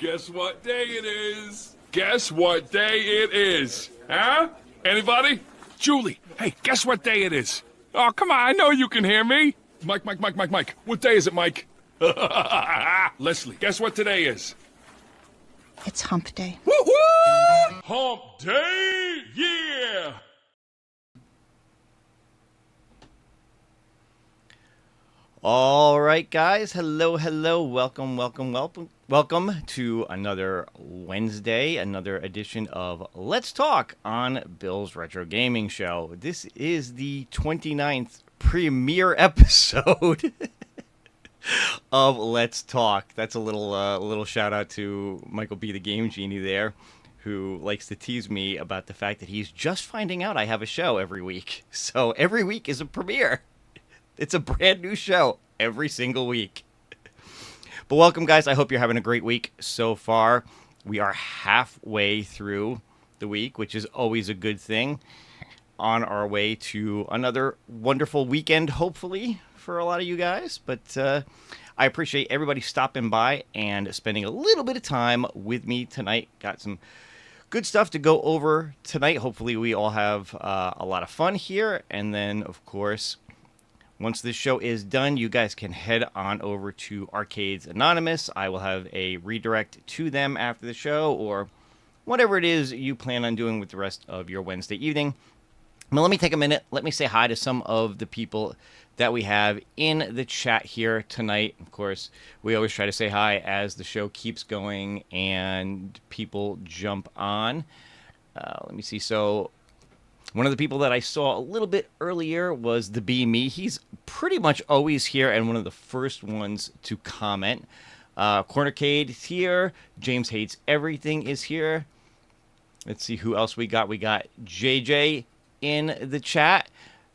Guess what day it is? Guess what day it is? Huh? Anybody? Julie, hey, guess what day it is? Oh, come on, I know you can hear me. Mike. What day is it, Mike? Leslie, guess what today is? It's hump day. Woo-hoo! Hump day, yeah! All right, guys. Hello. Welcome to another Wednesday, another edition of Let's Talk on Bill's Retro Gaming Show. This is the 29th premiere episode of Let's Talk. That's a little shout out to Michael B. the Game Genie there, who likes to tease me about the fact that he's just finding out I have a show every week. So every week is a premiere. It's a brand new show every single week. But welcome, guys. I hope you're having a great week so far. We are halfway through the week, which is always a good thing. On our way to another wonderful weekend, hopefully, for a lot of you guys. But I appreciate everybody stopping by and spending a little bit of time with me tonight. Got some good stuff to go over tonight. Hopefully, we all have a lot of fun here. And then, of course, once this show is done, you guys can head on over to Arcades Anonymous. I will have a redirect to them after the show, or whatever it is you plan on doing with the rest of your Wednesday evening. Now, let me take a minute. Let me say hi to some of the people that we have in the chat here tonight. Of course, we always try to say hi as the show keeps going and people jump on. Let me see. So one of the people that I saw a little bit earlier was the Be Me. He's pretty much always here and one of the first ones to comment. Cornercade is here. James Hates Everything is here. Let's see who else we got. We got JJ in the chat.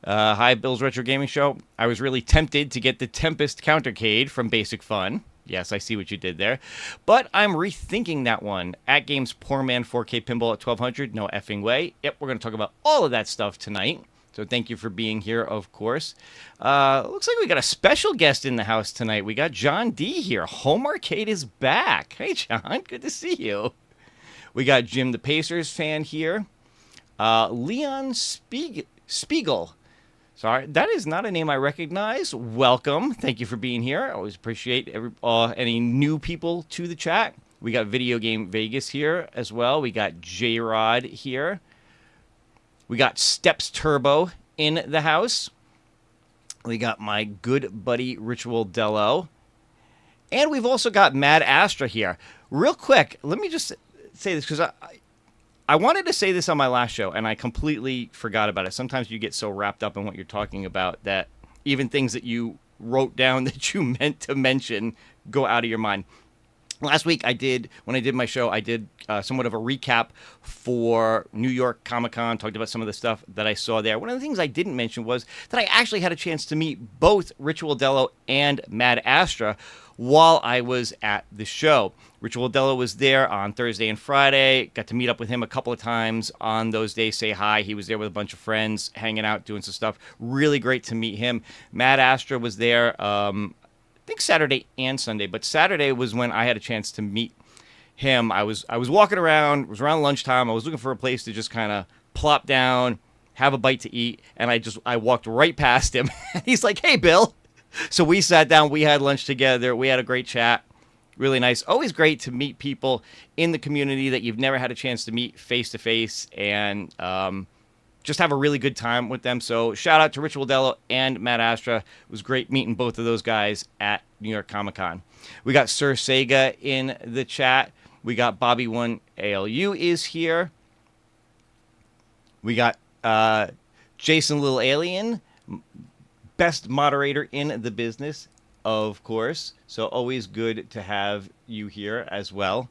Hi, Bill's Retro Gaming Show. I was really tempted to get the Tempest Countercade from Basic Fun. Yes, I see what you did there. But I'm rethinking that one. AtGames Poor Man 4K Pinball at 1200. No effing way. Yep, we're going to talk about all of that stuff tonight. So thank you for being here, of course. Looks like we got a special guest in the house tonight. We got John D here. Home Arcade is back. Hey, John. Good to see you. We got Jim the Pacers fan here. Leon Spiegel. Sorry, that is not a name I recognize. Welcome. Thank you for being here. I always appreciate any new people to the chat. We got Video Game Vegas here as well. We got J-Rod here. We got Steps Turbo in the house. We got my good buddy Ritual Dello. And we've also got Mad Astra here. Real quick, let me just say this, because I wanted to say this on my last show, and I completely forgot about it. Sometimes you get so wrapped up in what you're talking about that even things that you wrote down that you meant to mention go out of your mind. Last week, when I did my show, I did somewhat of a recap for New York Comic-Con, talked about some of the stuff that I saw there. One of the things I didn't mention was that I actually had a chance to meet both Ritual Dello and Mad Astra while I was at the show. Ritual Dello was there on Thursday and Friday. Got to meet up with him a couple of times on those days, say hi. He was there with a bunch of friends, hanging out, doing some stuff. Really great to meet him. Mad Astra was there, I think Saturday and Sunday, but Saturday was when I had a chance to meet him. I was walking around, it was around lunchtime. I was looking for a place to just kind of plop down, have a bite to eat, and I walked right past him. He's like, "Hey, Bill." So we sat down, we had lunch together, we had a great chat. Really nice. Always great to meet people in the community that you've never had a chance to meet face-to-face and just have a really good time with them. So shout out to Ritual Dello and Matt Astra. It was great meeting both of those guys at New York Comic-Con. We got Sir Sega in the chat. We got Bobby1ALU is here. We got Jason Little Alien, best moderator in the business, of course. So always good to have you here as well.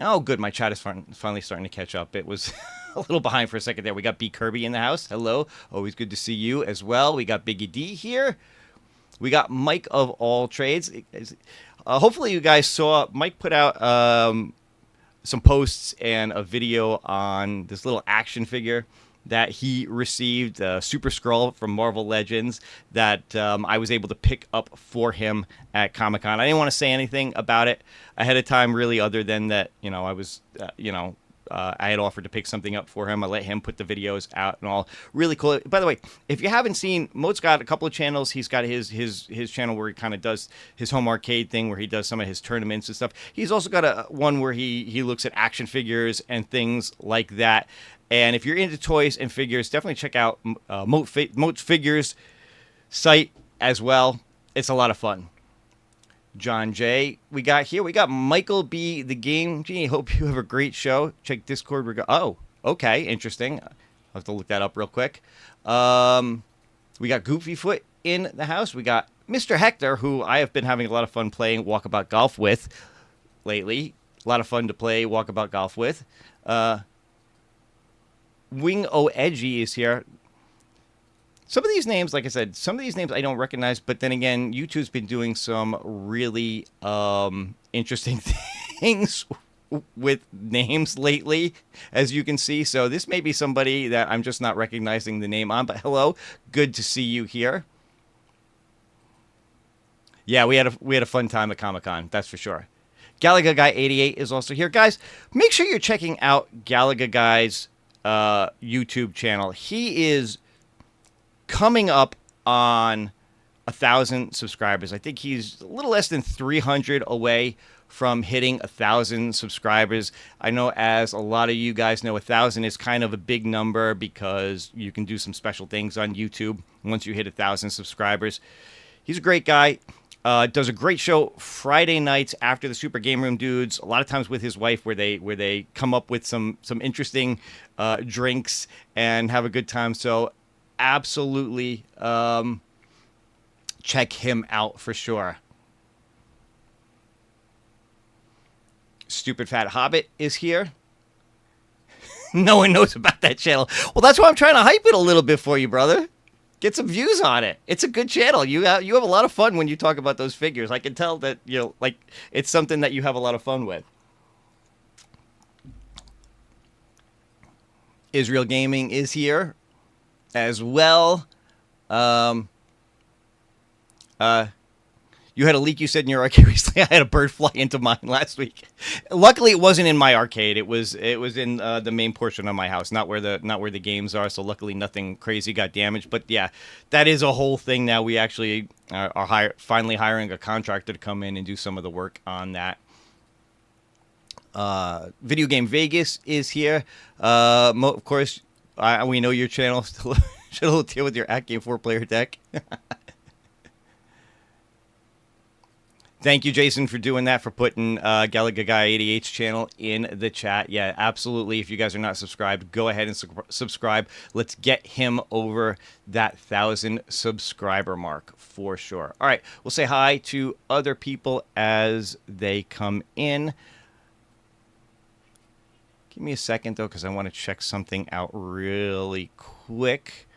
Oh, good. My chat is finally starting to catch up. It was a little behind for a second there. We got B. Kirby in the house. Hello. Always good to see you as well. We got Biggie D here. We got Mike of All Trades. Hopefully you guys saw Mike put out some posts and a video on this little action figure that he received, Super Skrull from Marvel Legends, that I was able to pick up for him at Comic-Con. I didn't want to say anything about it ahead of time, really, other than that, I was, I had offered to pick something up for him. I let him put the videos out and all. Really cool. By the way, if you haven't seen, Moat's got a couple of channels. He's got his channel where he kind of does his home arcade thing, where he does some of his tournaments and stuff. He's also got one where he looks at action figures and things like that. And if you're into toys and figures, definitely check out Moat Figures site as well. It's a lot of fun. John J. We got Michael B. The Game Genie. Hope you have a great show. Check Discord. Oh, okay. Interesting. I'll have to look that up real quick. We got Goofyfoot in the house. We got Mr. Hector, who I have been having a lot of fun playing Walkabout Golf with lately. A lot of fun to play Walkabout Golf with. Wing O Edgy is here. Some of these names, like I said, I don't recognize, but then again, YouTube's been doing some really interesting things with names lately, as you can see. So this may be somebody that I'm just not recognizing the name on, but hello, good to see you here. Yeah, we had a fun time at Comic-Con, that's for sure. Galaga Guy 88 is also here. Guys, make sure you're checking out Galaga Guy's YouTube channel. He is coming up on 1,000 subscribers. I think he's a little less than 300 away from hitting 1,000 subscribers. I know, as a lot of you guys know, 1,000 is kind of a big number because you can do some special things on YouTube once you hit 1,000 subscribers. He's a great guy. Does a great show Friday nights after the Super Game Room Dudes. A lot of times with his wife, where they come up with some interesting drinks and have a good time. So absolutely check him out for sure. Stupid Fat Hobbit is here. No one knows about that channel. Well, that's why I'm trying to hype it a little bit for you, brother. Get some views on it. It's a good channel. You have a lot of fun when you talk about those figures. I can tell that it's something that you have a lot of fun with. Israel Gaming is here as well. You had a leak, you said, in your arcade recently. I had a bird fly into mine last week. Luckily, it wasn't in my arcade. It was in the main portion of my house, not where the games are. So luckily, nothing crazy got damaged. But yeah, that is a whole thing now. We actually are finally hiring a contractor to come in and do some of the work on that. Video Game Vegas is here. Of course, we know your channel still should deal with your AtGame 4-player deck. Thank you, Jason, for doing that, for putting Galaga Guy 88's channel in the chat. Yeah, absolutely. If you guys are not subscribed, go ahead and subscribe. Let's get him over that 1,000 subscriber mark for sure. All right, we'll say hi to other people as they come in. Give me a second, though, because I want to check something out really quick.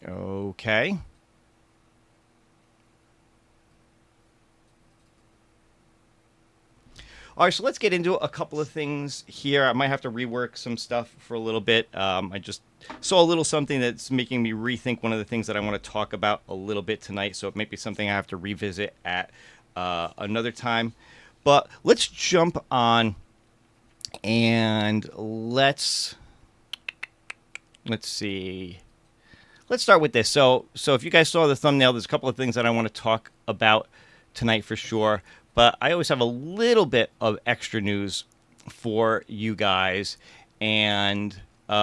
Okay. All right, so let's get into a couple of things here. I might have to rework some stuff for a little bit. I just saw a little something that's making me rethink one of the things that I want to talk about a little bit tonight, so it may be something I have to revisit at another time. But let's jump on and let's see. Let's start with this. So if you guys saw the thumbnail, there's a couple of things that I want to talk about tonight for sure. But I always have a little bit of extra news for you guys. And it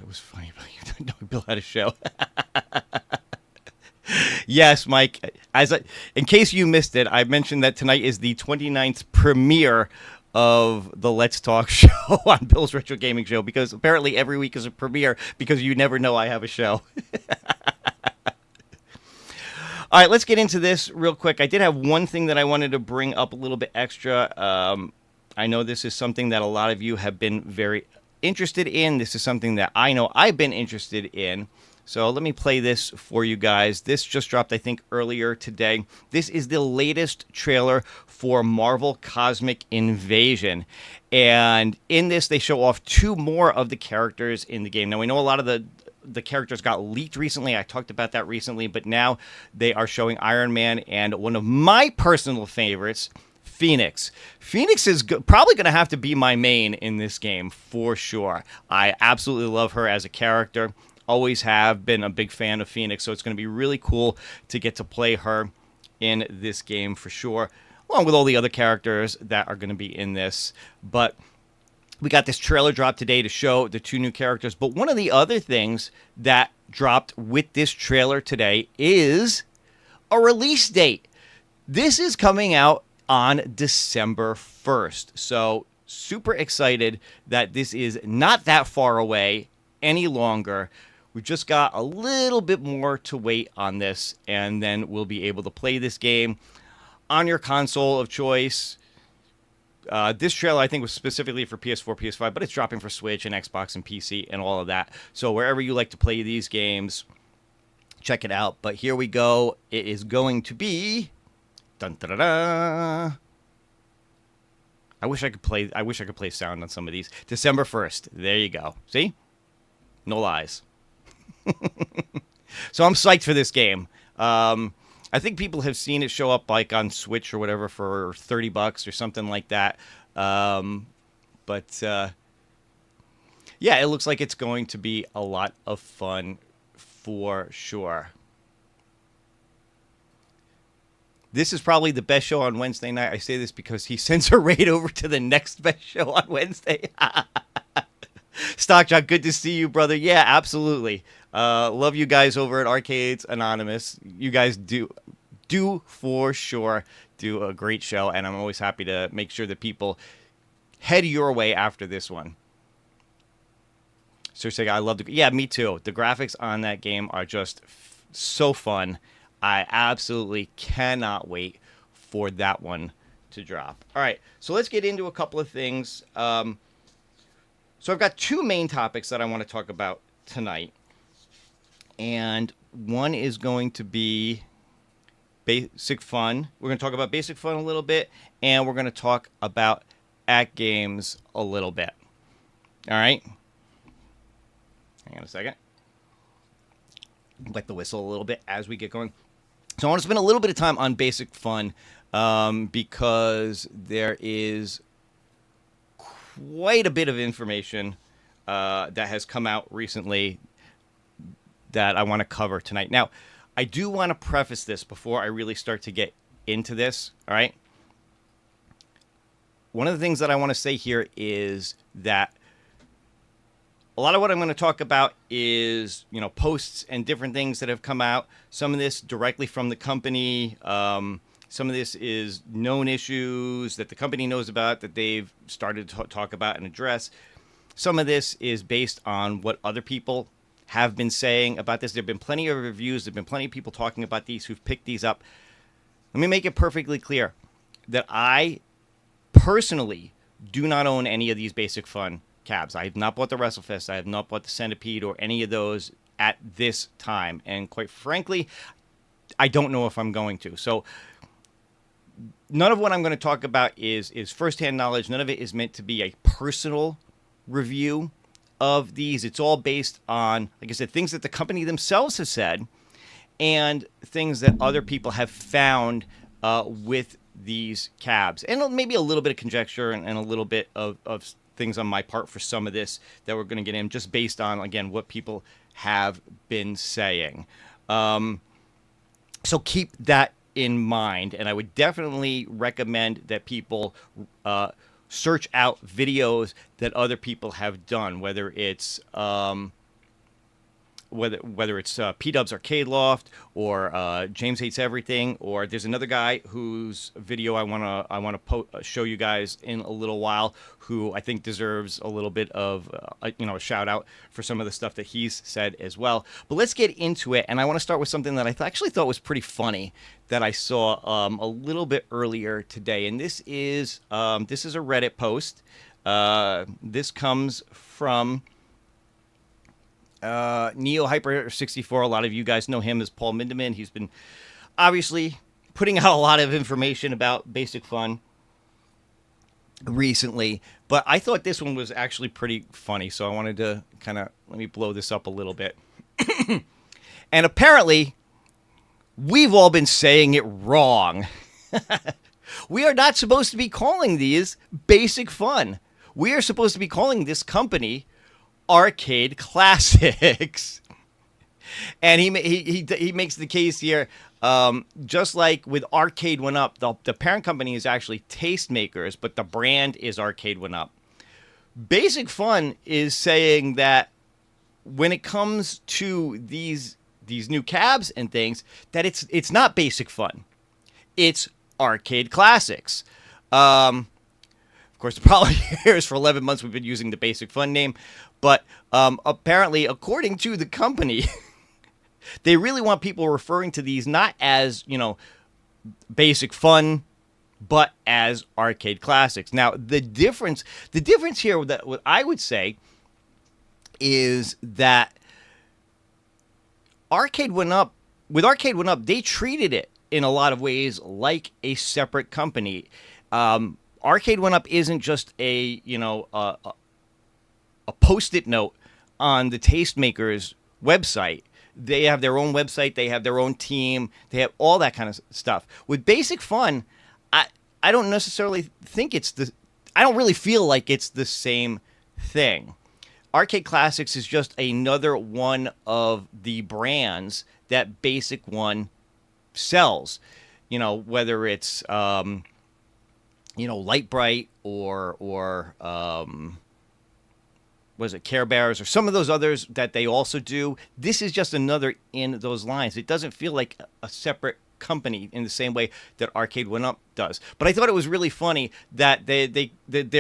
was funny about you. No, Bill had a show. Yes, Mike. In case you missed it, I mentioned that tonight is the 29th premiere of the Let's Talk show on Bill's Retro Gaming Show, because apparently every week is a premiere because you never know I have a show. All right, let's get into this real quick. I did have one thing that I wanted to bring up a little bit extra. I know this is something that a lot of you have been very interested in. This is something that I know I've been interested in. So let me play this for you guys. This just dropped, I think, earlier today. This is the latest trailer for Marvel Cosmic Invasion. And in this, they show off 2 more of the characters in the game. Now, we know a lot of the characters got leaked recently. I talked about that recently. But now they are showing Iron Man and one of my personal favorites, Phoenix. Phoenix is probably going to have to be my main in this game for sure. I absolutely love her as a character. Always have been a big fan of Phoenix, so it's going to be really cool to get to play her in this game for sure, along with all the other characters that are going to be in this. But we got this trailer drop today to show the 2 new characters. But one of the other things that dropped with this trailer today is a release date. This is coming out on December 1st. So super excited that this is not that far away any longer. We've just got a little bit more to wait on this, and then we'll be able to play this game on your console of choice. This trailer, I think, was specifically for PS4, PS5, but it's dropping for Switch and Xbox and PC and all of that. So wherever you like to play these games, check it out. But here we go. It is going to be... Dun, da, da, da. I wish I could play sound on some of these. December 1st. There you go. See? No lies. So I'm psyched for this game. I think people have seen it show up like on Switch or whatever for $30 or something like that. Yeah, it looks like it's going to be a lot of fun for sure. This is probably the best show on Wednesday night. I say this because he sends her right over to the next best show on Wednesday. Stockjock, good to see you, brother. Yeah, absolutely. Love you guys over at Arcades Anonymous. You guys do for sure do a great show, and I'm always happy to make sure that people head your way after this one. Seriously, I love the... Yeah, me too. The graphics on that game are just so fun. I absolutely cannot wait for that one to drop. All right, so let's get into a couple of things. So I've got 2 main topics that I want to talk about tonight. And one is going to be basic fun. We're going to talk about basic fun a little bit, and we're going to talk about AtGames a little bit. All right? Hang on a second. Wet the whistle a little bit as we get going. So I want to spend a little bit of time on basic fun because there is quite a bit of information that has come out recently that I want to cover tonight. Now, I do want to preface this before I really start to get into this, all right? One of the things that I want to say here is that a lot of what I'm going to talk about is, you know, posts and different things that have come out. Some of this directly from the company. Some of this is known issues that the company knows about that they've started to talk about and address. Some of this is based on what other people have been saying about this. There have been plenty of reviews. There have been plenty of people talking about these who've picked these up. Let me make it perfectly clear that I personally do not own any of these basic fun cabs. I have not bought the Wrestlefest. I have not bought the Centipede or any of those at this time. And quite frankly, I don't know if I'm going to. So none of what I'm going to talk about is firsthand knowledge. None of it is meant to be a personal review of these. It's all based on, like I said, things that the company themselves have said and things that other people have found with these cabs. And maybe a little bit of conjecture and a little bit of things on my part for some of this that we're going to get in, just based on, again, what people have been saying. So keep that in mind, and I would definitely recommend that people search out videos that other people have done, whether it's whether it's P-Dub's Arcade Loft or James Hates Everything, or there's another guy whose video I wanna show you guys in a little while, who I think deserves a little bit of a shout out for some of the stuff that he's said as well. But let's get into it, and I want to start with something that I actually thought was pretty funny that I saw a little bit earlier today, and this is a Reddit post. This comes from Neo Hyper 64. A lot of you guys know him as Paul Mindeman. He's been obviously putting out a lot of information about Basic Fun recently, but I thought this one was actually pretty funny, so I wanted to let me blow this up a little bit. And apparently we've all been saying it wrong. We are not supposed to be calling these Basic Fun. We are supposed to be calling this company Arcade Classics. And he makes the case here, just like with Arcade 1-Up, the parent company is actually Tastemakers, but the brand is Arcade 1-Up. Basic Fun is saying that when it comes to these new cabs and things, that it's not Basic Fun. It's Arcade Classics. Of course, the problem here is for 11 months we've been using the Basic Fun name, but apparently, according to the company, they really want people referring to these not as, Basic Fun, but as Arcade Classics. Now, the difference here, that what I would say, is that Arcade 1-Up, they treated it in a lot of ways like a separate company. Arcade 1-Up isn't just a post-it note on the Tastemakers website. They have their own website. They have their own team. They have all that kind of stuff. With Basic Fun, I don't necessarily think I don't really feel like it's the same thing. Arcade Classics is just another one of the brands that Basic One sells. Whether it's Light Bright or was it Care Bears or some of those others that they also do. This is just another in those lines. It doesn't feel like a separate company in the same way that Arcade 1-Up does. But I thought it was really funny that they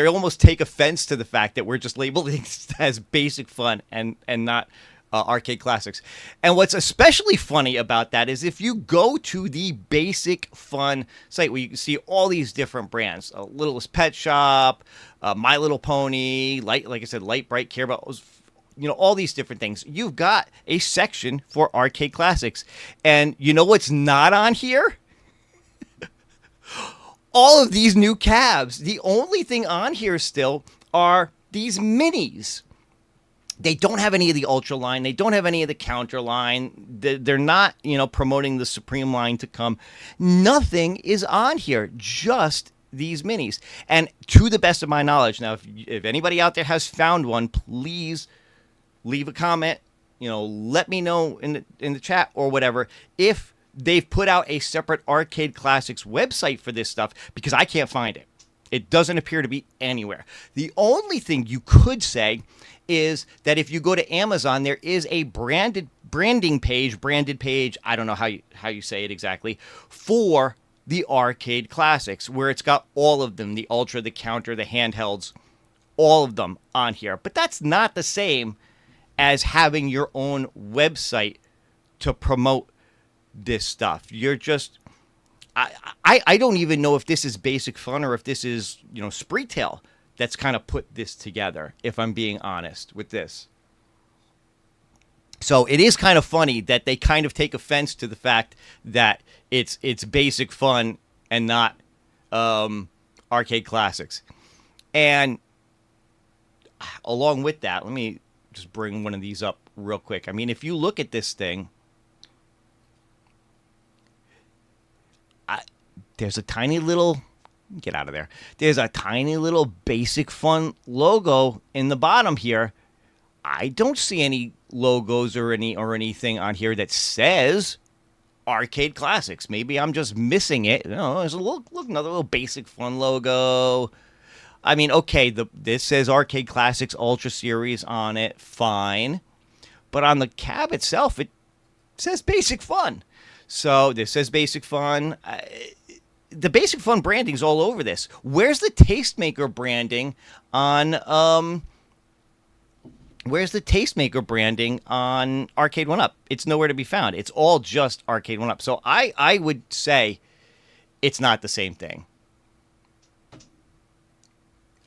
almost take offense to the fact that we're just labeling it as Basic Fun and not Arcade Classics. And what's especially funny about that is if you go to the Basic Fun site where you can see all these different brands, Littlest Pet Shop, My Little Pony, like I said, Light Bright, Care About, all these different things. You've got a section for Arcade Classics. And you know what's not on here? All of these new cabs. The only thing on here still are these minis. They don't have any of the Ultra line. They don't have any of the Counter line. They're not, promoting the Supreme line to come. Nothing is on here, just these minis. And to the best of my knowledge, now, if anybody out there has found one, please leave a comment. Let me know in the chat or whatever if they've put out a separate Arcade Classics website for this stuff, because I can't find it. It doesn't appear to be anywhere. The only thing you could say is that if you go to Amazon, there is a branded page, I don't know how you say it exactly, for the Arcade Classics, where it's got all of them, the Ultra, the Counter, the handhelds, all of them on here. But that's not the same as having your own website to promote this stuff. You're just... I don't even know if this is Basic Fun or if this is, Spreetail that's kind of put this together, if I'm being honest with this. So it is kind of funny that they kind of take offense to the fact that it's Basic Fun and not Arcade Classics. And along with that, let me just bring one of these up real quick. I mean, if you look at this thing, there's a tiny little... Get out of there. There's a tiny little Basic Fun logo in the bottom here. I don't see any logos or anything on here that says Arcade Classics. Maybe I'm just missing it. There's another little Basic Fun logo. I mean, okay, this says Arcade Classics Ultra Series on it. Fine. but on the cab itself, it says Basic Fun. So this says Basic Fun. The Basic Fun branding's all over this. Where's the Tastemaker branding on Arcade 1-Up? It's nowhere to be found. It's all just Arcade 1-Up. So I would say it's not the same thing.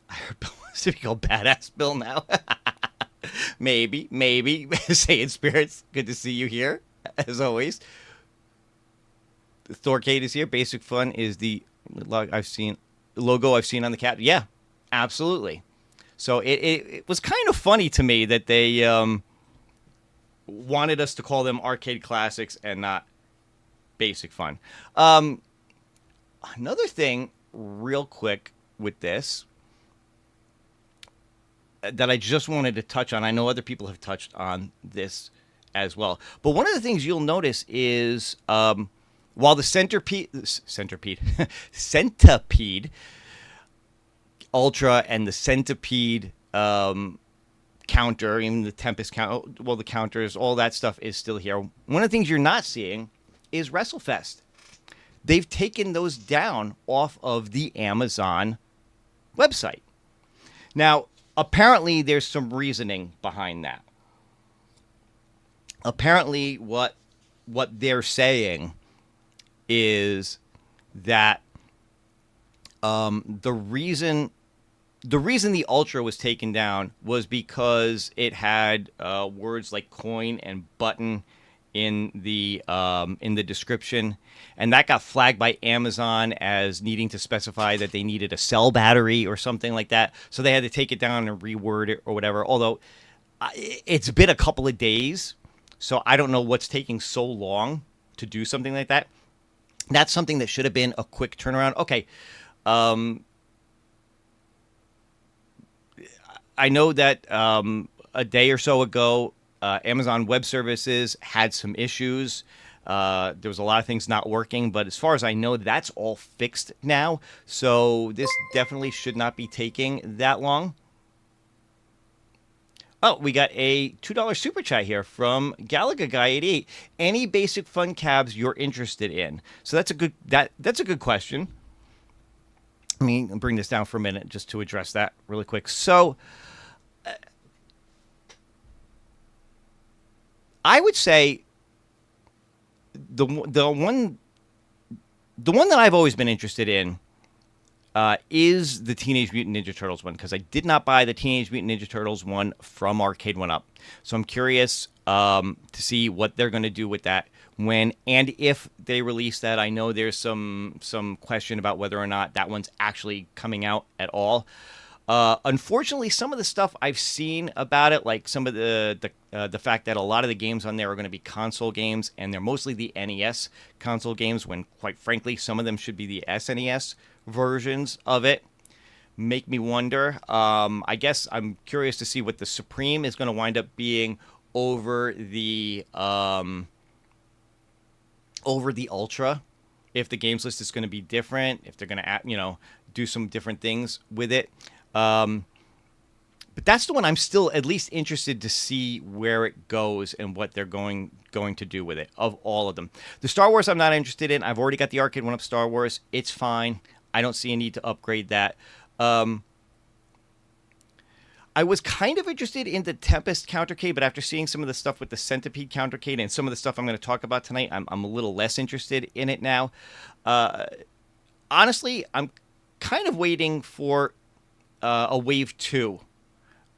I heard Bill wants to be called Badass Bill now. maybe. Say in spirits. Good to see you here, as always. Thorcade is here. Basic Fun is the logo I've seen on the cap. Yeah, absolutely. So it was kind of funny to me that they wanted us to call them Arcade Classics and not Basic Fun. Another thing, real quick, with this that I just wanted to touch on. I know other people have touched on this as well. But one of the things you'll notice is while the Centipede Ultra and the Centipede counter, even the Tempest counter, well, the counters, all that stuff is still here. One of the things you're not seeing is Wrestlefest. They've taken those down off of the Amazon website. Now, apparently there's some reasoning behind that. Apparently what they're saying is that the reason the Ultra was taken down was because it had words like coin and button in the description, and that got flagged by Amazon as needing to specify that they needed a cell battery or something like that. So they had to take it down and reword it or whatever. Although it's been a couple of days, so I don't know what's taking so long to do something like that. That's something that should have been a quick turnaround. Okay. I know that a day or so ago, Amazon Web Services had some issues. There was a lot of things not working, but as far as I know, that's all fixed now. So this definitely should not be taking that long. Oh, we got a $2 super chat here from Galaga Guy 88. Any Basic Fun cabs you're interested in? So that's a good question. Let me bring this down for a minute just to address that really quick. So I would say the one that I've always been interested in is the Teenage Mutant Ninja Turtles one, because I did not buy the Teenage Mutant Ninja Turtles one from Arcade 1-Up. So I'm curious to see what they're going to do with that when and if they release that. I know there's some question about whether or not that one's actually coming out at all. Unfortunately, some of the stuff I've seen about it, like some of the fact that a lot of the games on there are going to be console games, and they're mostly the NES console games, when quite frankly some of them should be the SNES versions of it, make me wonder. I guess I'm curious to see what the Supreme is going to wind up being over the Ultra. If the games list is going to be different, if they're going to do some different things with it. But that's the one I'm still at least interested to see where it goes and what they're going to do with it, of all of them. The Star Wars I'm not interested in. I've already got the Arcade 1-Up Star Wars. It's fine. I don't see a need to upgrade that. I was kind of interested in the Tempest countercade, but after seeing some of the stuff with the Centipede countercade and some of the stuff I'm going to talk about tonight, I'm a little less interested in it now. Honestly, I'm kind of waiting for a Wave 2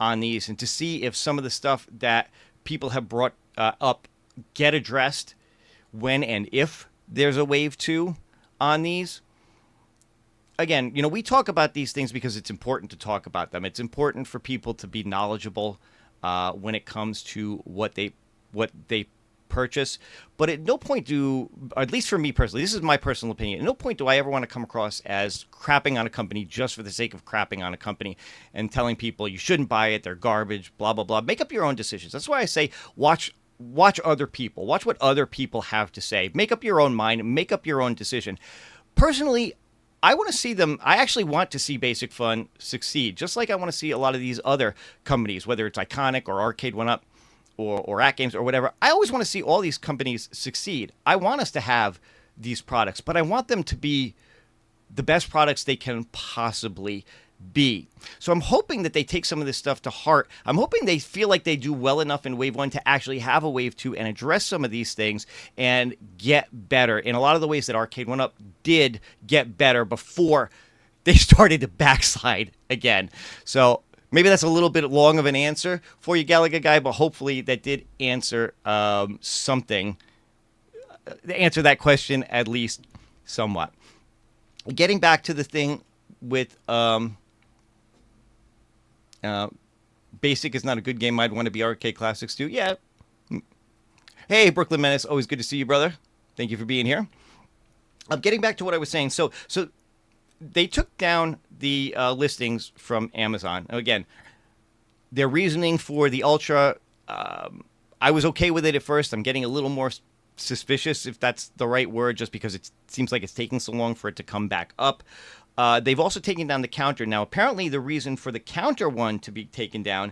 on these, and to see if some of the stuff that people have brought up get addressed when and if there's a Wave 2 on these. Again, we talk about these things because it's important to talk about them. It's important for people to be knowledgeable when it comes to what they purchase. But at no point at least for me personally, this is my personal opinion, at no point do I ever want to come across as crapping on a company just for the sake of crapping on a company and telling people you shouldn't buy it, they're garbage, blah, blah, blah. Make up your own decisions. That's why I say watch other people. Watch what other people have to say. Make up your own mind. Make up your own decision. Personally, I actually want to see Basic Fun succeed, just like I want to see a lot of these other companies, whether it's Iconic or Arcade 1-Up or AtGames or whatever. I always want to see all these companies succeed. I want us to have these products, but I want them to be the best products they can possibly be. So I'm hoping that they take some of this stuff to heart. I'm hoping they feel like they do well enough in Wave 1 to actually have a Wave 2 and address some of these things and get better in a lot of the ways that Arcade 1-Up did get better before they started to backslide again. So maybe that's a little bit long of an answer for you, Gallagher guy, but hopefully that did answer something. Answer that question at least somewhat. Getting back to the thing with Basic is not a good game. I'd want to be Arcade Classics too. Yeah. Hey, Brooklyn Menace. Always good to see you, brother. Thank you for being here. Getting back to what I was saying. So they took down the listings from Amazon. Again, their reasoning for the Ultra, I was okay with it at first. I'm getting a little more suspicious, if that's the right word, just because it seems like it's taking so long for it to come back up. They've also taken down the counter. Now, apparently the reason for the counter one to be taken down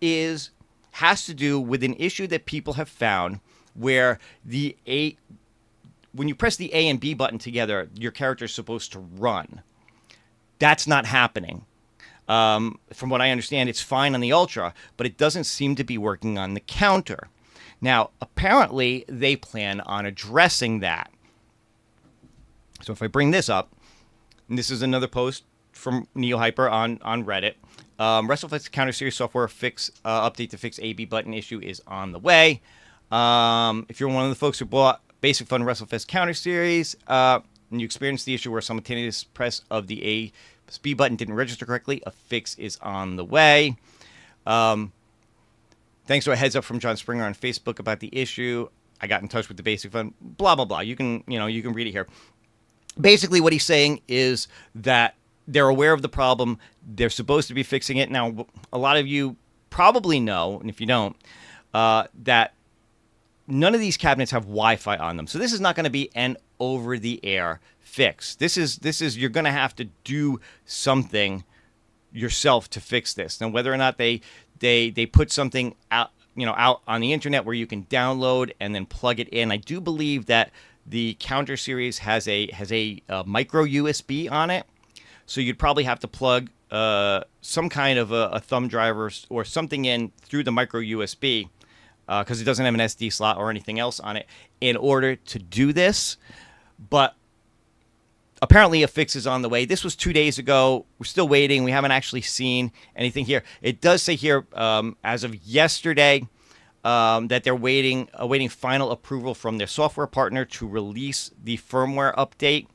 has to do with an issue that people have found where when you press the A and B button together, your character is supposed to run. That's not happening. From what I understand, it's fine on the Ultra, but it doesn't seem to be working on the counter. Now, apparently, they plan on addressing that. So if I bring this up, and this is another post from NeoHyper on Reddit. Wrestlefest Counter Series software fix update to fix AB button issue is on the way. If you're one of the folks who bought Basic Fun Wrestlefest Counter Series, and you experienced the issue where simultaneous press of the A B button didn't register correctly, a fix is on the way. Thanks to a heads up from John Springer on Facebook about the issue, I got in touch with the Basic Fun. Blah blah blah. You can read it here. Basically, what he's saying is that they're aware of the problem. They're supposed to be fixing it. Now, a lot of you probably know, and if you don't, that none of these cabinets have Wi-Fi on them. So this is not going to be an over-the-air fix. This is you're going to have to do something yourself to fix this. Now, whether or not they put something out on the internet where you can download and then plug it in, I do believe that the Counter Series has a micro USB on it, so you'd probably have to plug some kind of a thumb driver or something in through the micro USB because it doesn't have an SD slot or anything else on it in order to do this. But apparently a fix is on the way. This was 2 days ago. We're still waiting. We haven't actually seen anything here. It does say here as of yesterday that they're awaiting final approval from their software partner to release the firmware update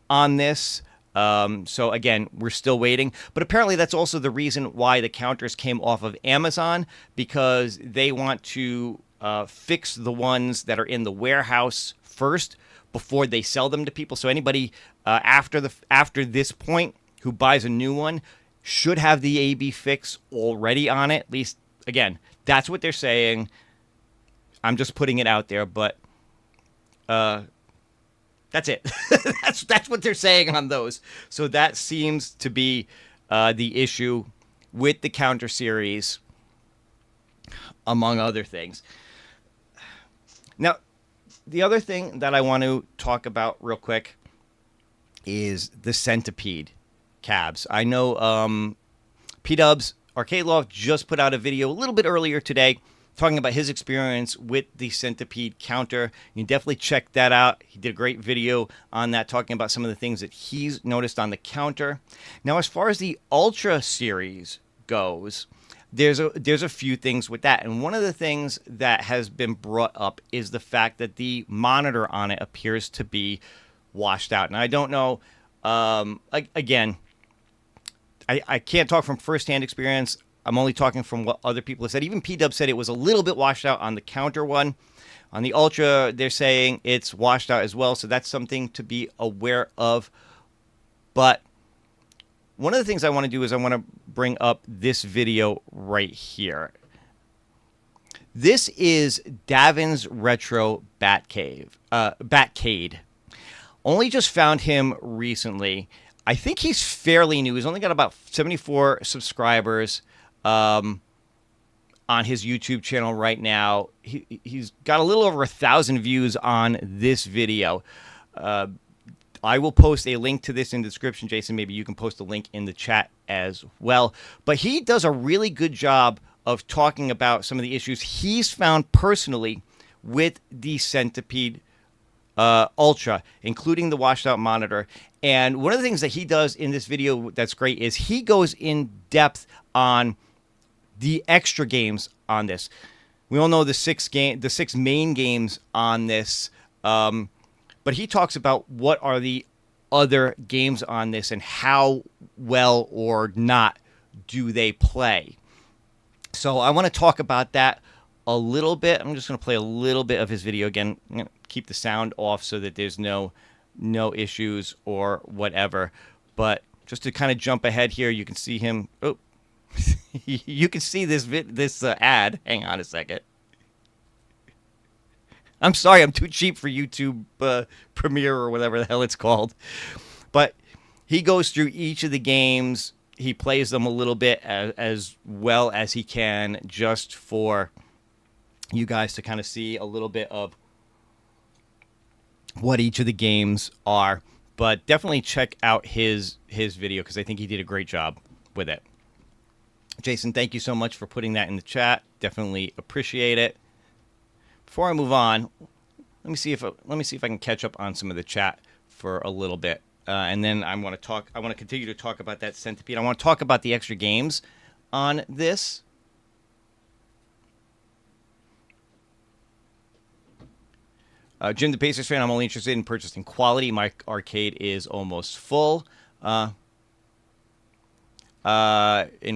on this. So again, we're still waiting. But apparently that's also the reason why the counters came off of Amazon, because they want to fix the ones that are in the warehouse first before they sell them to people. So anybody after this point who buys a new one should have the AB fix already on it. At least, again, that's what they're saying. I'm just putting it out there, but that's it. that's what they're saying on those. So that seems to be the issue with the Counter Series, among other things. Now, the other thing that I want to talk about real quick is the Centipede cabs. I know P-Dubs Arcade Loft just put out a video a little bit earlier today talking about his experience with the Centipede counter. You can definitely check that out. He did a great video on that, talking about some of the things that he's noticed on the counter. Now, as far as the Ultra Series goes, there's a few things with that. And one of the things that has been brought up is the fact that the monitor on it appears to be washed out. And I don't know, again, I can't talk from firsthand experience. I'm only talking from what other people have said. Even P-Dub said it was a little bit washed out on the counter one. On the Ultra, they're saying it's washed out as well. So that's something to be aware of. But one of the things I want to do is I want to bring up this video right here. This is Davin's Retro Batcade. Only just found him recently. I think he's fairly new. He's only got about 74 subscribers. on his YouTube channel right now. He's got a little over 1,000 views on this video. I will post a link to this in the description. Jason, maybe you can post a link in the chat as well. But he does a really good job of talking about some of the issues he's found personally with the Centipede Ultra, including the washed out monitor. And one of the things that he does in this video that's great is he goes in depth on the extra games on this. We all know the six main games on this, but he talks about what are the other games on this and how well or not do they play. So I want to talk about that a little bit. I'm just going to play a little bit of his video again. I'm going to keep the sound off so that there's no issues or whatever. But just to kind of jump ahead here, you can see him. Oh, you can see this ad. Hang on a second. I'm sorry, I'm too cheap for YouTube Premiere or whatever the hell it's called. But he goes through each of the games. He plays them a little bit as well as he can, just for you guys to kind of see a little bit of what each of the games are. But definitely check out his video, because I think he did a great job with it. Jason, thank you so much for putting that in the chat. Definitely appreciate it. Before I move on, let me see if I can catch up on some of the chat for a little bit, and then I want to continue to talk about that Centipede. I want to talk about the extra games on this. Jim the Pacers fan, I'm only interested in purchasing quality. My arcade is almost full. In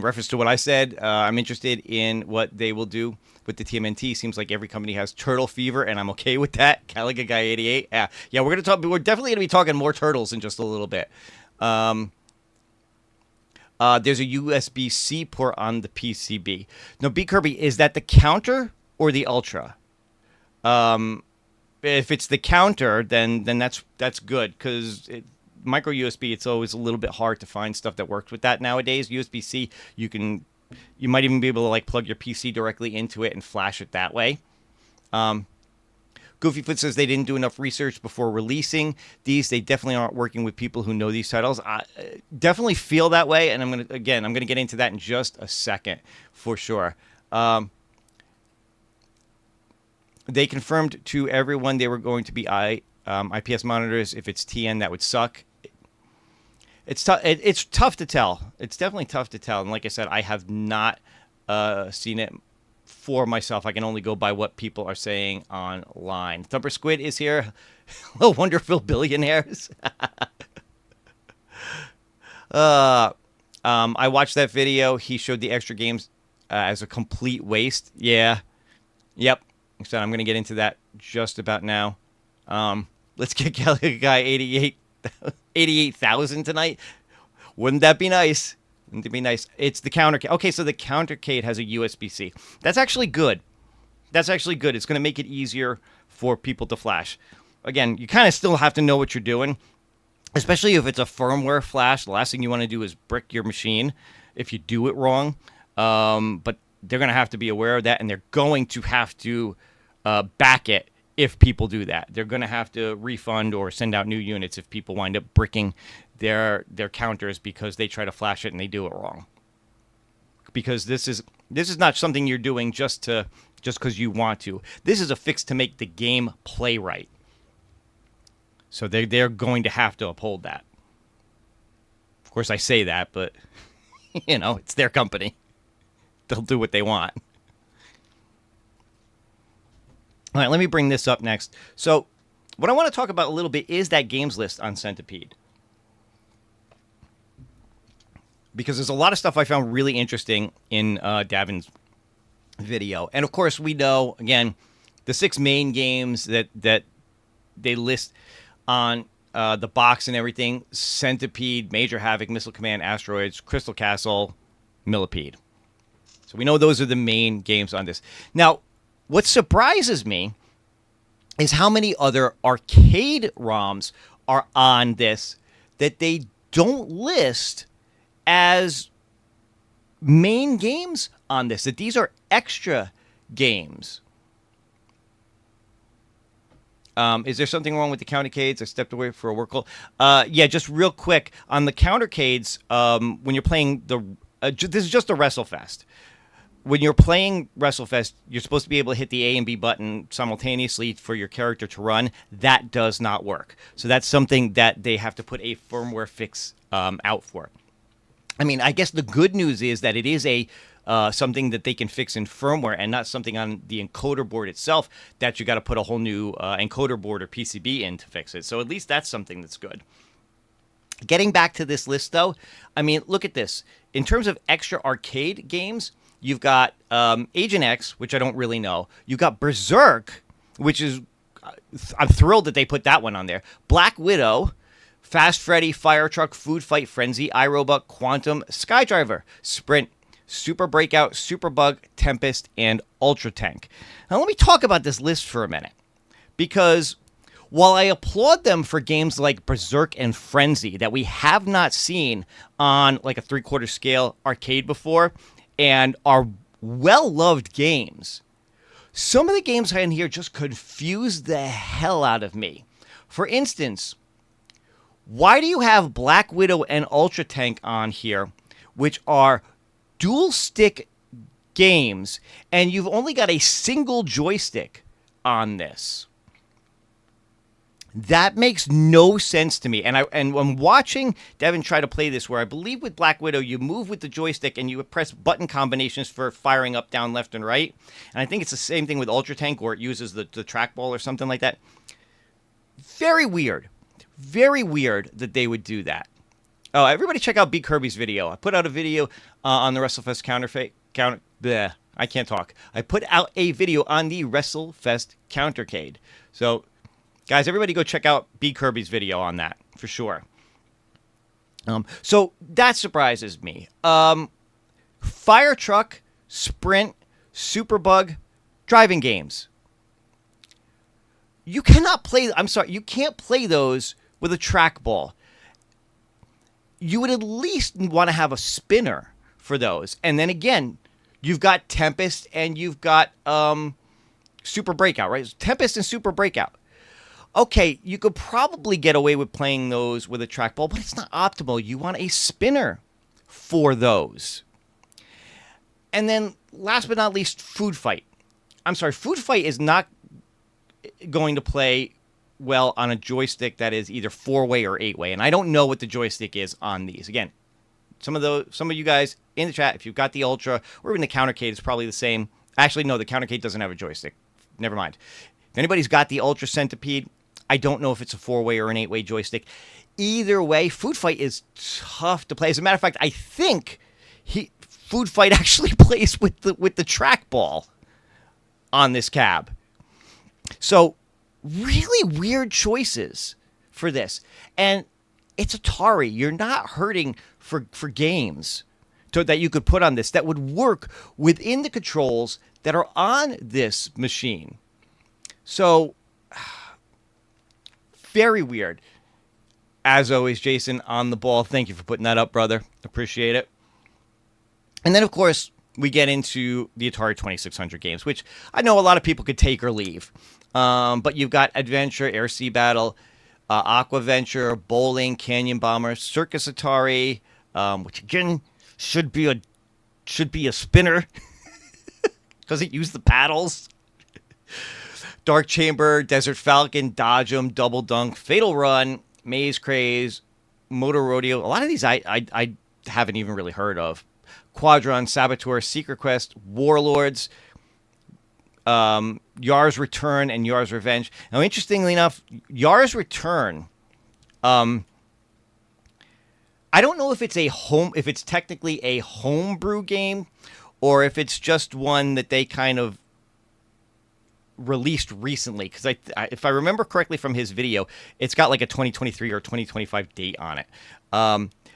reference to what I said, I'm interested in what they will do with the TMNT. Seems like every company has turtle fever, and I'm okay with that. Caliga Guy 88. Yeah, we're definitely gonna be talking more turtles in just a little bit. There's a USB-C port on the PCB. No, B Kirby, is that the counter or the Ultra? If it's the counter, then that's good, because micro USB, it's always a little bit hard to find stuff that works with that nowadays. USB-C, you might even be able to like plug your PC directly into it and flash it that way. Goofyfoot says they didn't do enough research before releasing these. They definitely aren't working with people who know these titles. I definitely feel that way, and I'm gonna get into that in just a second for sure. They confirmed to everyone they were going to be IPS monitors. If it's TN, that would suck. It's tough. It's tough to tell. It's definitely tough to tell. And like I said, I have not seen it for myself. I can only go by what people are saying online. Thumper Squid is here. Hello, wonderful billionaires. I watched that video. He showed the extra games as a complete waste. Yeah. Yep. So I'm going to get into that just about now. Let's get Calico Guy 88,000 tonight. Wouldn't that be nice? Wouldn't it be nice? It's the countercade. Okay, so the countercade has a USB-C. That's actually good. That's actually good. It's going to make it easier for people to flash. Again, you kind of still have to know what you're doing, especially if it's a firmware flash. The last thing you want to do is brick your machine if you do it wrong. But they're going to have to be aware of that, and they're going to have to back it if people do that. They're going to have to refund or send out new units if people wind up bricking their counters because they try to flash it and they do it wrong. Because this is not something you're doing just because you want to. This is a fix to make the game play right. So they're going to have to uphold that. Of course, I say that, but it's their company. They'll do what they want. All right, let me bring this up next. So what I want to talk about a little bit is that games list on Centipede. Because there's a lot of stuff I found really interesting in Davin's video. And, of course, we know, again, the 6 main games that they list on the box and everything: Centipede, Major Havoc, Missile Command, Asteroids, Crystal Castle, Millipede. So we know those are the main games on this. Now, what surprises me is how many other arcade ROMs are on this that they don't list as main games on this. That these are extra games. Is there something wrong with the countercades? I stepped away for a work call. Yeah, just real quick on the countercades. When you're playing this is just a Wrestlefest. When you're playing Wrestlefest, you're supposed to be able to hit the A and B button simultaneously for your character to run. That does not work. So that's something that they have to put a firmware fix out for. I mean, I guess the good news is that it is something that they can fix in firmware and not something on the encoder board itself that you got to put a whole new encoder board or PCB in to fix it. So at least that's something that's good. Getting back to this list, though, I mean, look at this. In terms of extra arcade games, you've got Agent X, which I don't really know. You've got Berserk, which is, I'm thrilled that they put that one on there. Black Widow, Fast Freddy, Fire Truck, Food Fight Frenzy, iRobot, Quantum, Skydriver, Sprint, Super Breakout, Superbug, Tempest, and Ultra Tank. Now let me talk about this list for a minute, because while I applaud them for games like Berserk and Frenzy that we have not seen on like a 3/4 scale arcade before and are well-loved games, some of the games in here just confuse the hell out of me. For instance, why do you have Black Widow and Ultra Tank on here, which are dual stick games, and you've only got a single joystick on this? That makes no sense to me. And I'm watching Davin try to play this, where I believe with Black Widow, you move with the joystick and you press button combinations for firing up, down, left, and right. And I think it's the same thing with Ultra Tank, or it uses the trackball or something like that. Very weird. Very weird that they would do that. Oh, everybody check out B. Kirby's video. I put out a video on the Wrestlefest I can't talk. I put out a video on the Wrestlefest countercade. So, guys, everybody go check out B. Kirby's video on that, for sure. So, that surprises me. Fire Truck, Sprint, Superbug, driving games. You cannot play... I'm sorry, you can't play those with a trackball. You would at least want to have a spinner for those. And then again, you've got Tempest and you've got Super Breakout, right? Tempest and Super Breakout. Okay, you could probably get away with playing those with a trackball, but it's not optimal. You want a spinner for those. And then last but not least, Food Fight. I'm sorry, Food Fight is not going to play well on a joystick that is either 4-way or 8-way, and I don't know what the joystick is on these. Again, some of you guys in the chat, if you've got the Ultra or even the countercade, it's probably the same. Actually, no, the countercade doesn't have a joystick. Never mind. If anybody's got the Ultra Centipede, I don't know if it's a 4-way or an 8-way joystick. Either way, Food Fight is tough to play. As a matter of fact, I think Food Fight actually plays with the trackball on this cab. So, really weird choices for this. And it's Atari. You're not hurting for games that you could put on this that would work within the controls that are on this machine. So, very weird. As always, Jason, on the ball. Thank you for putting that up, brother. Appreciate it. And then, of course, we get into the Atari 2600 games, which I know a lot of people could take or leave. But you've got Adventure, Air Sea Battle, Aqua Venture, Bowling, Canyon Bomber, Circus Atari, which again should be a spinner because it used the paddles. Dark Chamber, Desert Falcon, Dodge 'em, Double Dunk, Fatal Run, Maze Craze, Motor Rodeo. A lot of these I haven't even really heard of. Quadron, Saboteur, Secret Quest, Warlords, Yar's Return, and Yar's Revenge. Now, interestingly enough, Yar's Return, I don't know if it's technically a homebrew game, or if it's just one that they kind of released recently. Because if I remember correctly from his video, it's got like a 2023 or 2025 date on it.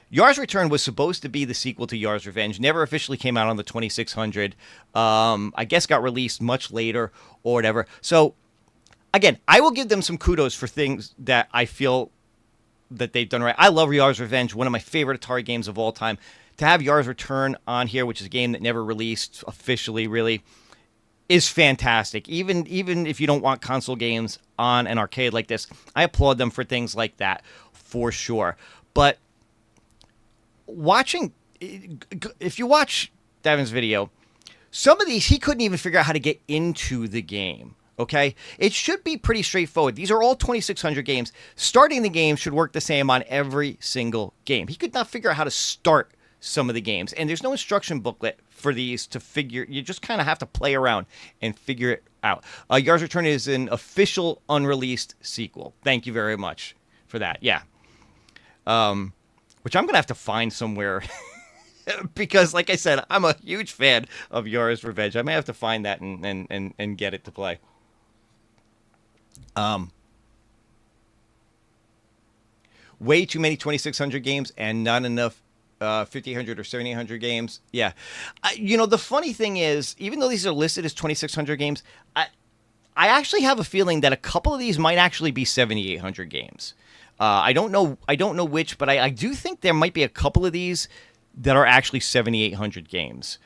Yar's Return was supposed to be the sequel to Yar's Revenge. Never officially came out on the 2600. I guess got released much later or whatever. So, again, I will give them some kudos for things that I feel that they've done right. I love Yar's Revenge, one of my favorite Atari games of all time. To have Yar's Return on here, which is a game that never released officially, really, is fantastic. Even if you don't want console games on an arcade like this, I applaud them for things like that, for sure. But if you watch Davin's video, some of these, he couldn't even figure out how to get into the game. Okay? It should be pretty straightforward. These are all 2600 games. Starting the game should work the same on every single game. He could not figure out how to start some of the games. And there's no instruction booklet for these to figure. You just kind of have to play around and figure it out. Yar's Return is an official unreleased sequel. Thank you very much for that. Yeah. Which I'm going to have to find somewhere. Because, like I said, I'm a huge fan of Yar's Revenge. I may have to find that and get it to play. Way too many 2600 games and not enough 5800 or 7800 games. Yeah. The funny thing is, even though these are listed as 2600 games, I actually have a feeling that a couple of these might actually be 7800 games. I don't know which, but I do think there might be a couple of these that are actually 7800 games.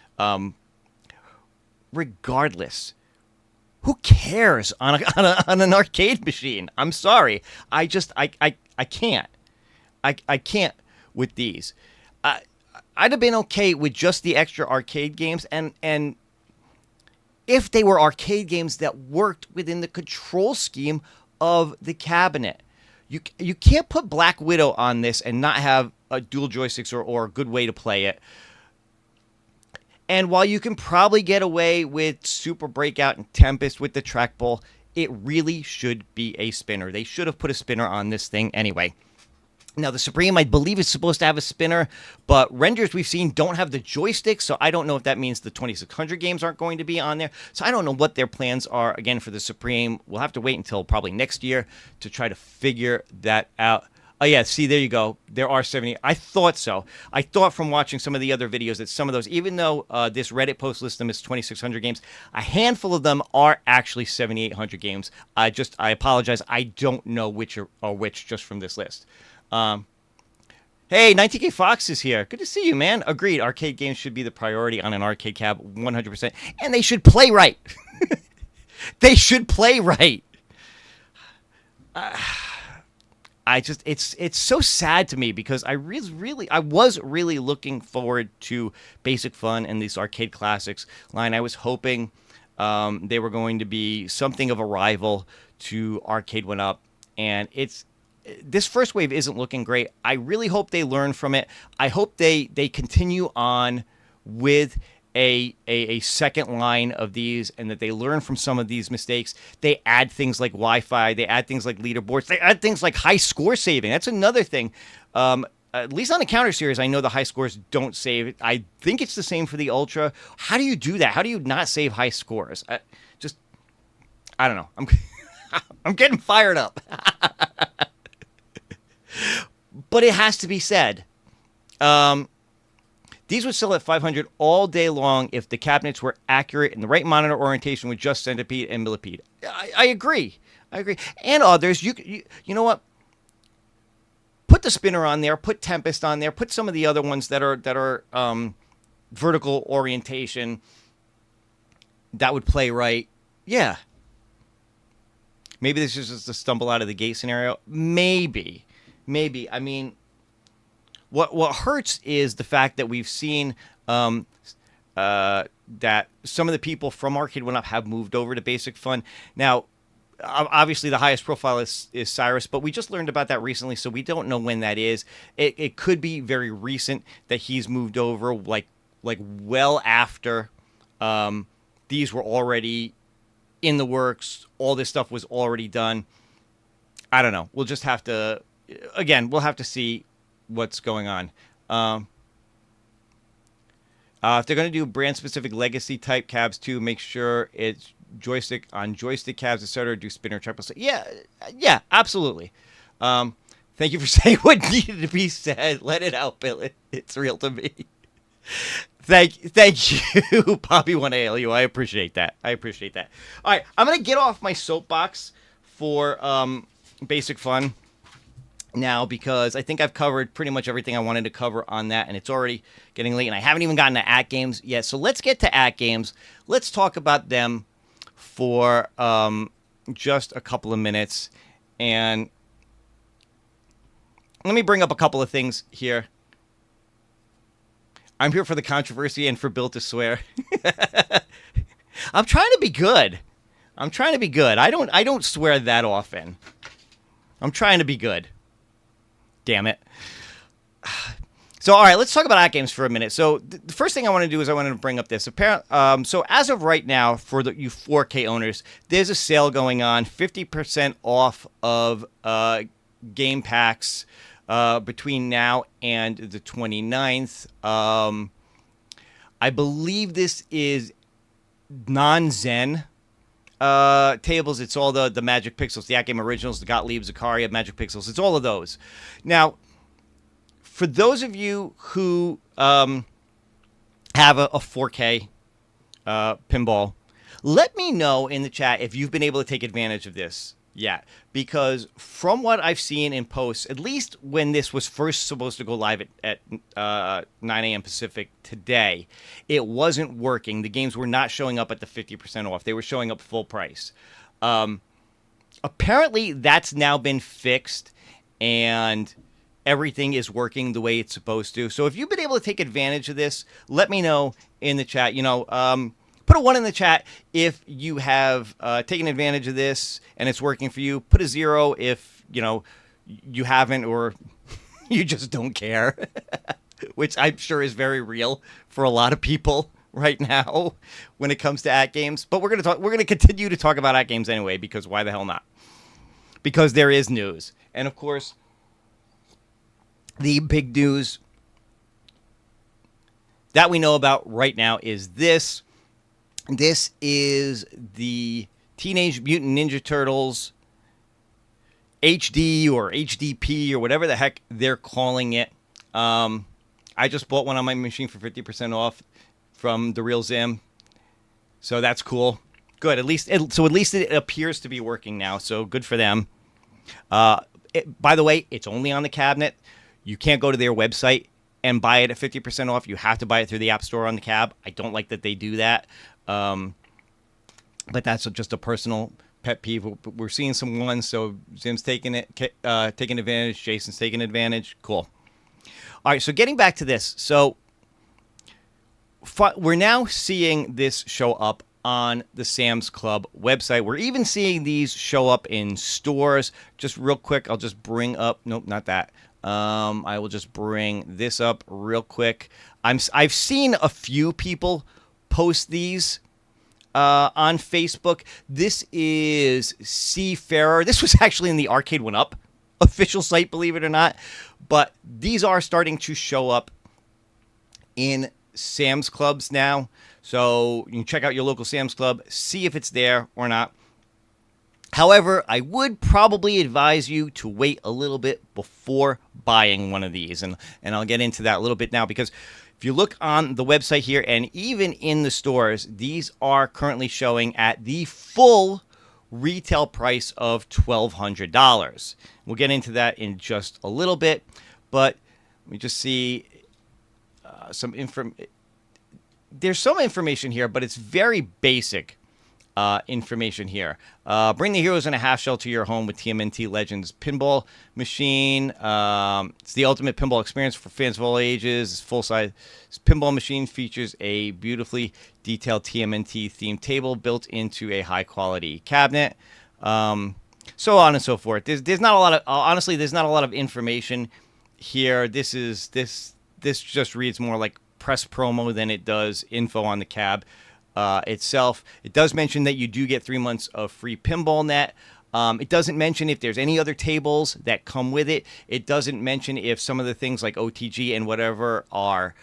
Regardless, who cares on an arcade machine? I'm sorry. I can't. I can't with these. I'd have been okay with just the extra arcade games, and if they were arcade games that worked within the control scheme of the cabinet. You can't put Black Widow on this and not have dual joysticks or a good way to play it. And while you can probably get away with Super Breakout and Tempest with the trackball, it really should be a spinner. They should have put a spinner on this thing anyway. Now, the Supreme, I believe, is supposed to have a spinner, but renders we've seen don't have the joystick, so I don't know if that means the 2600 games aren't going to be on there. So I don't know what their plans are, again, for the Supreme. We'll have to wait until probably next year to try to figure that out. Oh, yeah, see, there you go. There are 70. I thought so. I thought from watching some of the other videos that some of those, even though this Reddit post lists them as 2600 games, a handful of them are actually 7800 games. I apologize. I don't know which are which just from this list. Hey, 19K Fox is here. Good to see you, man. Agreed. Arcade games should be the priority on an arcade cab, 100%. And they should play right. They should play right. It's so sad to me because I was really looking forward to Basic Fun and these arcade classics line. I was hoping they were going to be something of a rival to Arcade 1UP, and this first wave isn't looking great. I really hope they learn from it. I hope they continue on with a second line of these, and that they learn from some of these mistakes. They add things like Wi-Fi. They add things like leaderboards. They add things like high score saving. That's another thing. At least on the Counter Series, I know the high scores don't save. I think it's the same for the Ultra. How do you do that? How do you not save high scores? I don't know. I'm getting fired up. But it has to be said. These would sell at 500 all day long if the cabinets were accurate and the right monitor orientation with just Centipede and Millipede. I agree. And others, you know what? Put the spinner on there. Put Tempest on there. Put some of the other ones that are vertical orientation that would play right. Yeah. Maybe this is just a stumble out of the gate scenario. Maybe. I mean, what hurts is the fact that we've seen that some of the people from Arcade 1UP have moved over to Basic Fun. Now, obviously the highest profile is Cyrus, but we just learned about that recently, so we don't know when that is. It could be very recent that he's moved over, like well after these were already in the works. All this stuff was already done. I don't know. We'll just have to... Again, we'll have to see what's going on. If they're going to do brand-specific legacy type cabs too, make sure it's joystick on joystick cabs, etc. Do spinner triple. Yeah, absolutely. Thank you for saying what needed to be said. Let it out, Bill. It's real to me. Thank you, Poppy 1ALU. I appreciate that. All right, I'm going to get off my soapbox for Basic Fun. now because I think I've covered pretty much everything I wanted to cover on that, and it's already getting late, and I haven't even gotten to AtGames yet. So let's get to AtGames. Let's talk about them for just a couple of minutes, and let me bring up a couple of things here. I'm here for the controversy and for Bill to swear. I'm trying to be good. I don't swear that often. I'm trying to be good. Damn it. So, all right, let's talk about AtGames for a minute. So, the first thing I want to do is I want to bring up this. So, as of right now, for you 4K owners, there's a sale going on, 50% off of game packs between now and the 29th. I believe this is non-Zen tables. It's all the Magic Pixels, the AtGame Originals, the Gottlieb, Zakaria, Magic Pixels. It's all of those. Now, for those of you who have a 4K pinball, let me know in the chat if you've been able to take advantage of this yet. Because from what I've seen in posts, at least when this was first supposed to go live at 9 a.m. Pacific today, it wasn't working. The games were not showing up at the 50% off. They were showing up full price. Apparently, that's now been fixed, and everything is working the way it's supposed to. So if you've been able to take advantage of this, let me know in the chat. Put a 1 in the chat if you have taken advantage of this and it's working for you. Put a 0 if, you haven't or you just don't care, which I'm sure is very real for a lot of people right now when it comes to AtGames. But we're going to continue to talk about AtGames anyway, because why the hell not? Because there is news. And of course, the big news that we know about right now is this. This is the Teenage Mutant Ninja Turtles HD or HDP or whatever the heck they're calling it. I just bought one on my machine for 50% off from the Real Zim. So that's cool. Good. At least it appears to be working now. So good for them. By the way, it's only on the cabinet. You can't go to their website and buy it at 50% off. You have to buy it through the App Store on the cab. I don't like that they do that. But that's just a personal pet peeve. We're seeing some ones, so Zim's taking advantage. Jason's taking advantage. Cool. All right, so getting back to this. So we're now seeing this show up on the Sam's Club website. We're even seeing these show up in stores. Just real quick, I'll just bring up... Nope, not that. I will just bring this up real quick. I've seen a few people post these on Facebook. This is Seafarer. This was actually in the Arcade One Up official site, believe it or not. But these are starting to show up in Sam's Clubs now. So you can check out your local Sam's Club, see if it's there or not. However, I would probably advise you to wait a little bit before buying one of these. And I'll get into that a little bit now, because if you look on the website here and even in the stores, these are currently showing at the full retail price of $1,200. We'll get into that in just a little bit, but let me just see some information. There's some information here, but it's very basic information here. Bring the heroes in a half shell to your home with TMNT Legends pinball machine. It's the ultimate pinball experience for fans of all ages. This full-size pinball machine features a beautifully detailed TMNT themed table built into a high-quality cabinet. So on and so forth. There's not a lot of honestly. There's not a lot of information here. This just reads more like press promo than it does info on the cab itself. It does mention that you do get 3 months of free pinball net. It doesn't mention if there's any other tables that come with it. It doesn't mention if some of the things like OTG and whatever are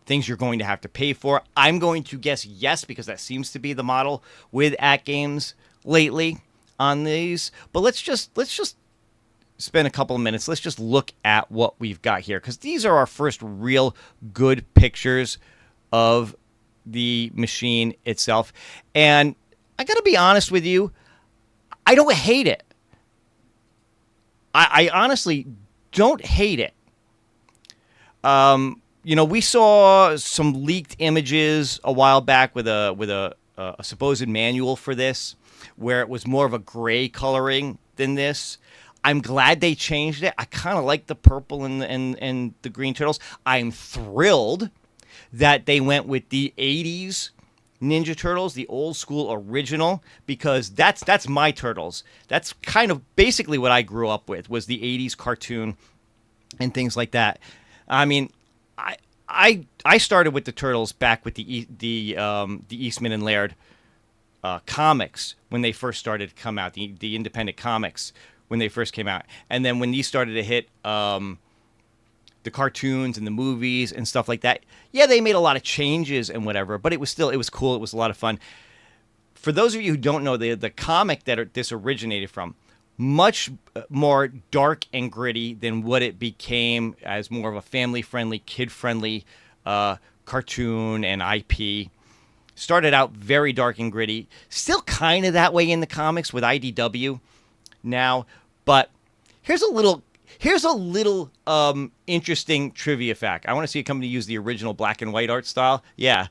things you're going to have to pay for. I'm going to guess yes, because that seems to be the model with AtGames lately on these. But let's just spend a couple of minutes. Let's just look at what we've got here, because these are our first real good pictures of the machine itself. And I got to be honest with you, I don't hate it. I honestly don't hate it. We saw some leaked images a while back with a supposed manual for this, where it was more of a gray coloring than this. I'm glad they changed it. I kind of like the purple and the green turtles. I'm thrilled that they went with the 80s Ninja Turtles, the old school original, because that's my Turtles. That's kind of basically what I grew up with, was the 80s cartoon and things like that. I mean, I started with the Turtles back with the Eastman and Laird comics when they first started to come out, the independent comics when they first came out. And then when these started to hit the cartoons and the movies and stuff like that, yeah, they made a lot of changes and whatever, but it was cool. It was a lot of fun. For those of you who don't know, the comic that this originated from, much more dark and gritty than what it became as more of a family-friendly, kid-friendly cartoon and IP. Started out very dark and gritty. Still kind of that way in the comics with IDW now. But here's a little interesting trivia fact. I want to see a company use the original black and white art style. Yeah,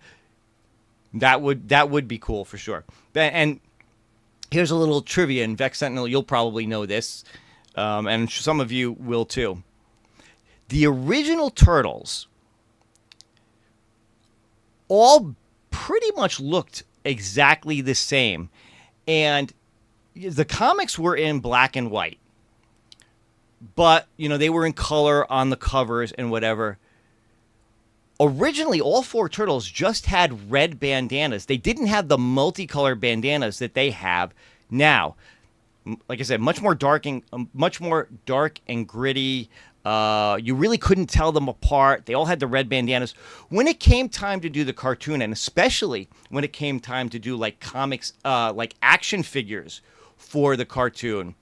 that would be cool for sure. And here's a little trivia, and Vex Sentinel, you'll probably know this, and some of you will too. The original Turtles all pretty much looked exactly the same, and the comics were in black and white, but they were in color on the covers and whatever. Originally, all four Turtles just had red bandanas. They didn't have the multicolored bandanas that they have now. Like I said, much more dark and gritty. You really couldn't tell them apart. They all had the red bandanas. When it came time to do the cartoon, and especially when it came time to do like comics, like action figures for the cartoon,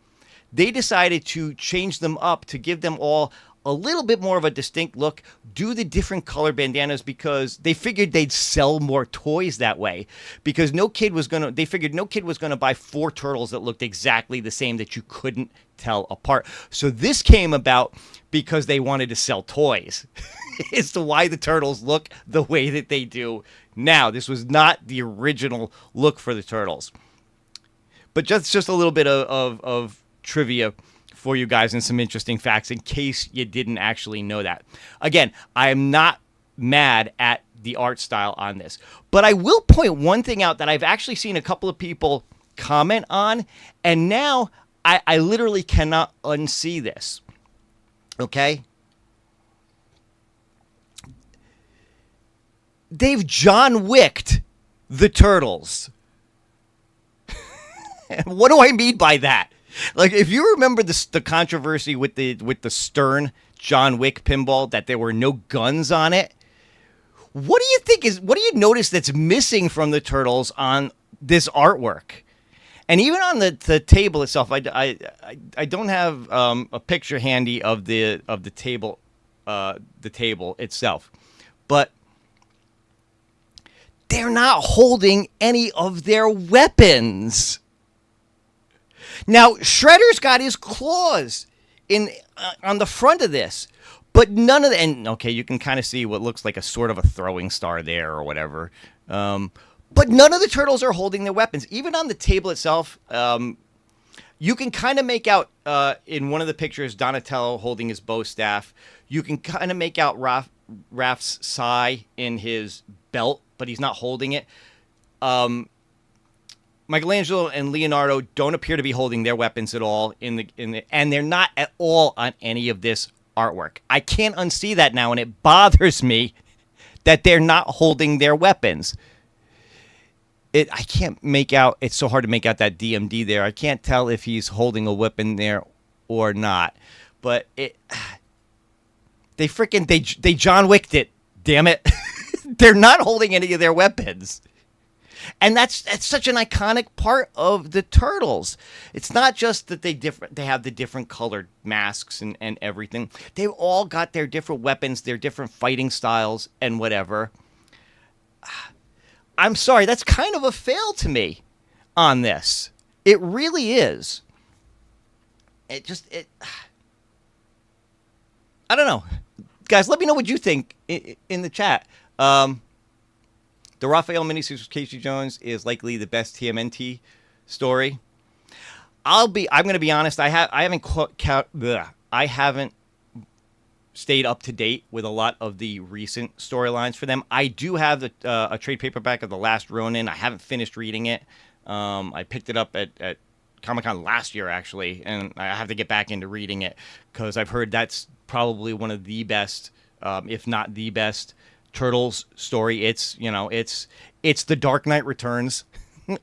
they decided to change them up to give them all a little bit more of a distinct look, do the different color bandanas, because they figured they'd sell more toys that way, because they figured no kid was going to buy four Turtles that looked exactly the same that you couldn't tell apart. So this came about because they wanted to sell toys as to why the Turtles look the way that they do now. This was not the original look for the Turtles. But just a little bit of trivia for you guys and some interesting facts in case you didn't actually know that. Again, I am not mad at the art style on this, but I will point one thing out that I've actually seen a couple of people comment on, and now I literally cannot unsee this. Okay? They've John Wicked the Turtles. What do I mean by that? Like, if you remember the controversy with the Stern John Wick pinball, that there were no guns on it, what do you notice that's missing from the Turtles on this artwork? And even on the table itself, I don't have a picture handy of the table itself, but they're not holding any of their weapons. Now, Shredder's got his claws on the front of this, but none of the... And, okay, you can kind of see what looks like a sort of a throwing star there or whatever. But none of the Turtles are holding their weapons. Even on the table itself, you can kind of make out, in one of the pictures, Donatello holding his bow staff. You can kind of make out Raph's sai in his belt, but he's not holding it. Michelangelo and Leonardo don't appear to be holding their weapons at all and they're not at all on any of this artwork. I can't unsee that now, and it bothers me that they're not holding their weapons. I can't make out. It's so hard to make out that DMD there. I can't tell if he's holding a weapon there or not. But they John Wicked it. Damn it! They're not holding any of their weapons. And that's such an iconic part of the Turtles. It's not just that they have the different colored masks and everything. They've all got their different weapons, their different fighting styles and whatever. I'm sorry, that's kind of a fail to me on this. It really is. I don't know. Guys, let me know what you think in the chat. The Raphael miniseries with Casey Jones is likely the best TMNT story. I'm going to be honest. I haven't stayed up to date with a lot of the recent storylines for them. I do have a trade paperback of The Last Ronin. I haven't finished reading it. I picked it up at Comic-Con last year, actually, and I have to get back into reading it because I've heard that's probably one of the best, if not the best, Turtles story. It's the Dark Knight Returns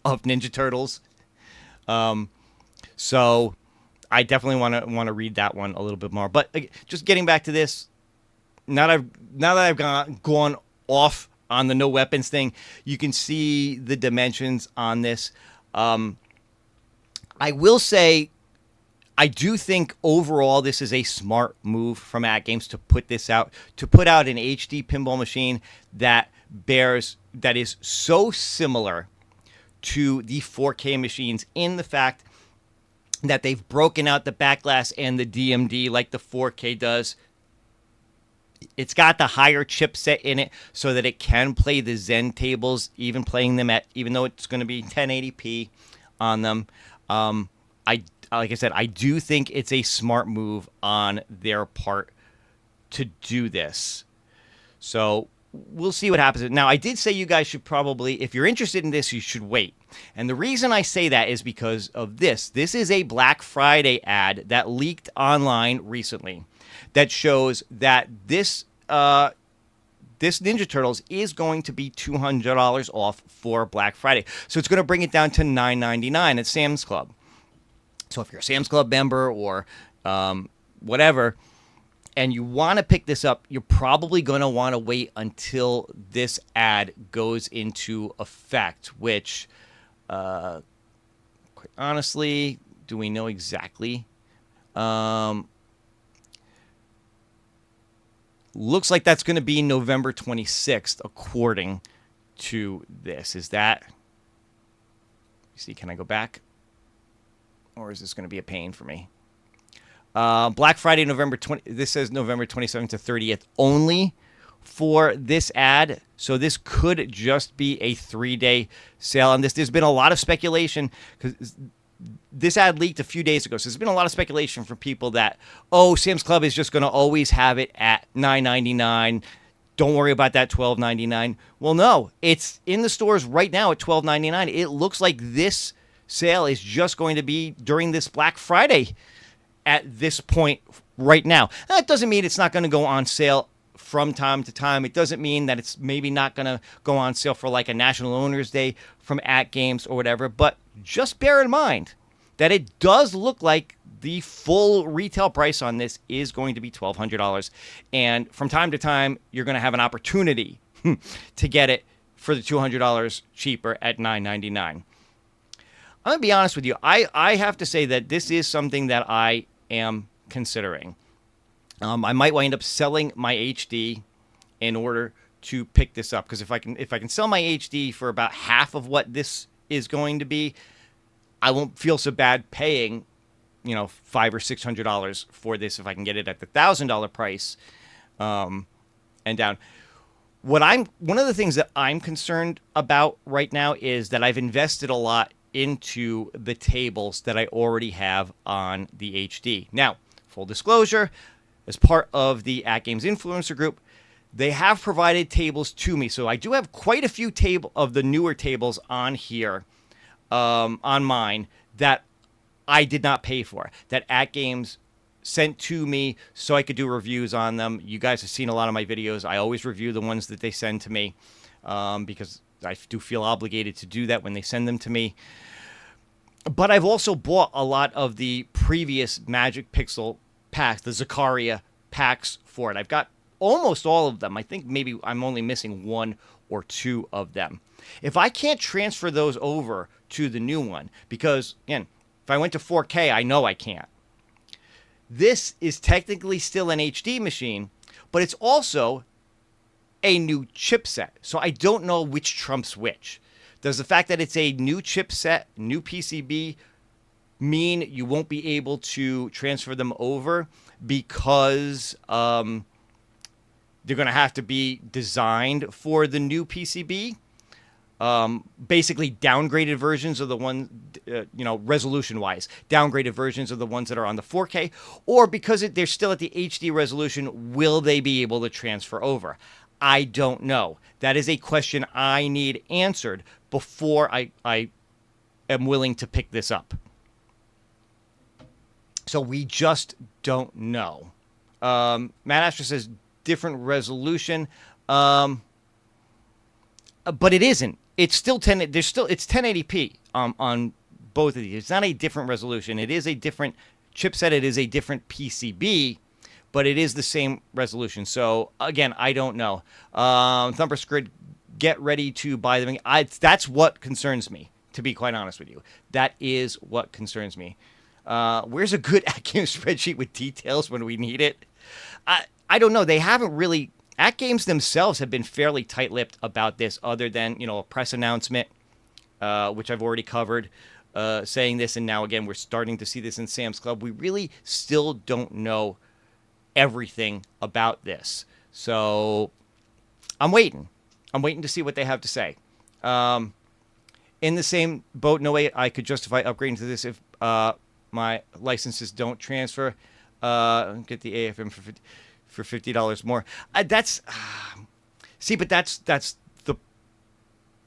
of Ninja Turtles. So I definitely want to read that one a little bit more. But just getting back to this, now that I've gone off on the no weapons thing, you can see the dimensions on this. I will say, I do think overall this is a smart move from AtGames to put this out, to put out an HD pinball machine that is so similar to the 4K machines in the fact that they've broken out the back glass and the DMD like the 4K does. It's got the higher chipset in it so that it can play the Zen tables, even though it's going to be 1080p on them. Like I said, I do think it's a smart move on their part to do this. So we'll see what happens. Now, I did say you guys should probably, if you're interested in this, you should wait. And the reason I say that is because of this. This is a Black Friday ad that leaked online recently that shows that this Ninja Turtles is going to be $200 off for Black Friday. So it's going to bring it down to $9.99 at Sam's Club. So if you're a Sam's Club member or whatever, and you want to pick this up, you're probably going to want to wait until this ad goes into effect, which, quite honestly, do we know exactly? Looks like that's going to be November 26th, according to this. Is that... See, can I go back? Or is this going to be a pain for me? Black Friday, November 20. This says November 27th to 30th only for this ad. So this could just be a 3-day sale on this. There's been a lot of speculation because this ad leaked a few days ago. So there's been a lot of speculation from people that, Sam's Club is just going to always have it at $9.99. Don't worry about that $12.99. Well, no, it's in the stores right now at $12.99. It looks like this sale is just going to be during this Black Friday at this point right now. That doesn't mean it's not going to go on sale from time to time. It doesn't mean that it's maybe not going to go on sale for like a National Owners Day from AtGames or whatever. But just bear in mind that it does look like the full retail price on this is going to be $1,200. And from time to time, you're going to have an opportunity to get it for the $200 cheaper at $9.99. I'm going to be honest with you. I have to say that this is something that I am considering. I might wind up selling my HD in order to pick this up, because if I can sell my HD for about half of what this is going to be, I won't feel so bad paying, $500 or $600 for this if I can get it at the $1,000 price and down. One of the things that I'm concerned about right now is that I've invested a lot into the tables that I already have on the HD. Now, full disclosure, as part of the AtGames influencer group, they have provided tables to me. So I do have quite a few of the newer tables on here, on mine, that I did not pay for, that AtGames sent to me so I could do reviews on them. You guys have seen a lot of my videos. I always review the ones that they send to me because I do feel obligated to do that when they send them to me. But I've also bought a lot of the previous Magic Pixel packs, the Zakaria packs for it. I've got almost all of them. I think maybe I'm only missing 1 or 2 of them. If I can't transfer those over to the new one, because, again, if I went to 4K, I know I can't. This is technically still an HD machine, but it's also a new chipset. So I don't know which trumps which. Does the fact that it's a new chipset, new PCB, mean you won't be able to transfer them over because they're going to have to be designed for the new PCB. Basically downgraded versions of the one, resolution-wise, downgraded versions of the ones that are on the 4K, or because they're still at the HD resolution, will they be able to transfer over? I don't know. That is a question I need answered before I am willing to pick this up. So we just don't know. Matt Astor says different resolution, but it isn't. It's still 10. It's 1080p on both of these. It's not a different resolution. It is a different chipset. It is a different PCB, but it is the same resolution. So again, I don't know. Thumper Squid, get ready to buy them. That's what concerns me, to be quite honest with you. That is what concerns me. Where's a good AtGames spreadsheet with details when we need it? I don't know. They haven't really. AtGames themselves have been fairly tight-lipped about this, other than, a press announcement, which I've already covered, saying this, and now again we're starting to see this in Sam's Club. We really still don't know everything about this, so I'm waiting. I'm waiting to see what they have to say. In the same boat, no way I could justify upgrading to this if my licenses don't transfer. Get the AFM for $50 more. But that's the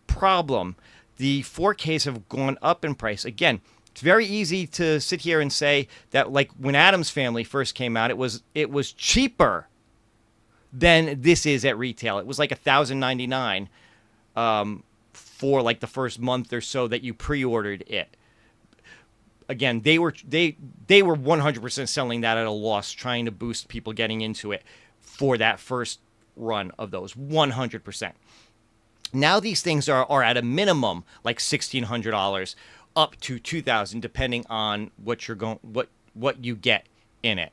problem. The 4Ks have gone up in price. Again, it's very easy to sit here and say that, like when Addams Family first came out, it was cheaper than this is at retail. It was like $1,099 for like the first month or so that you pre-ordered it. Again, they were 100% selling that at a loss, trying to boost people getting into it for that first run of those, 100%. Now these things are at a minimum like $1,600 up to $2,000, depending on what you get in it.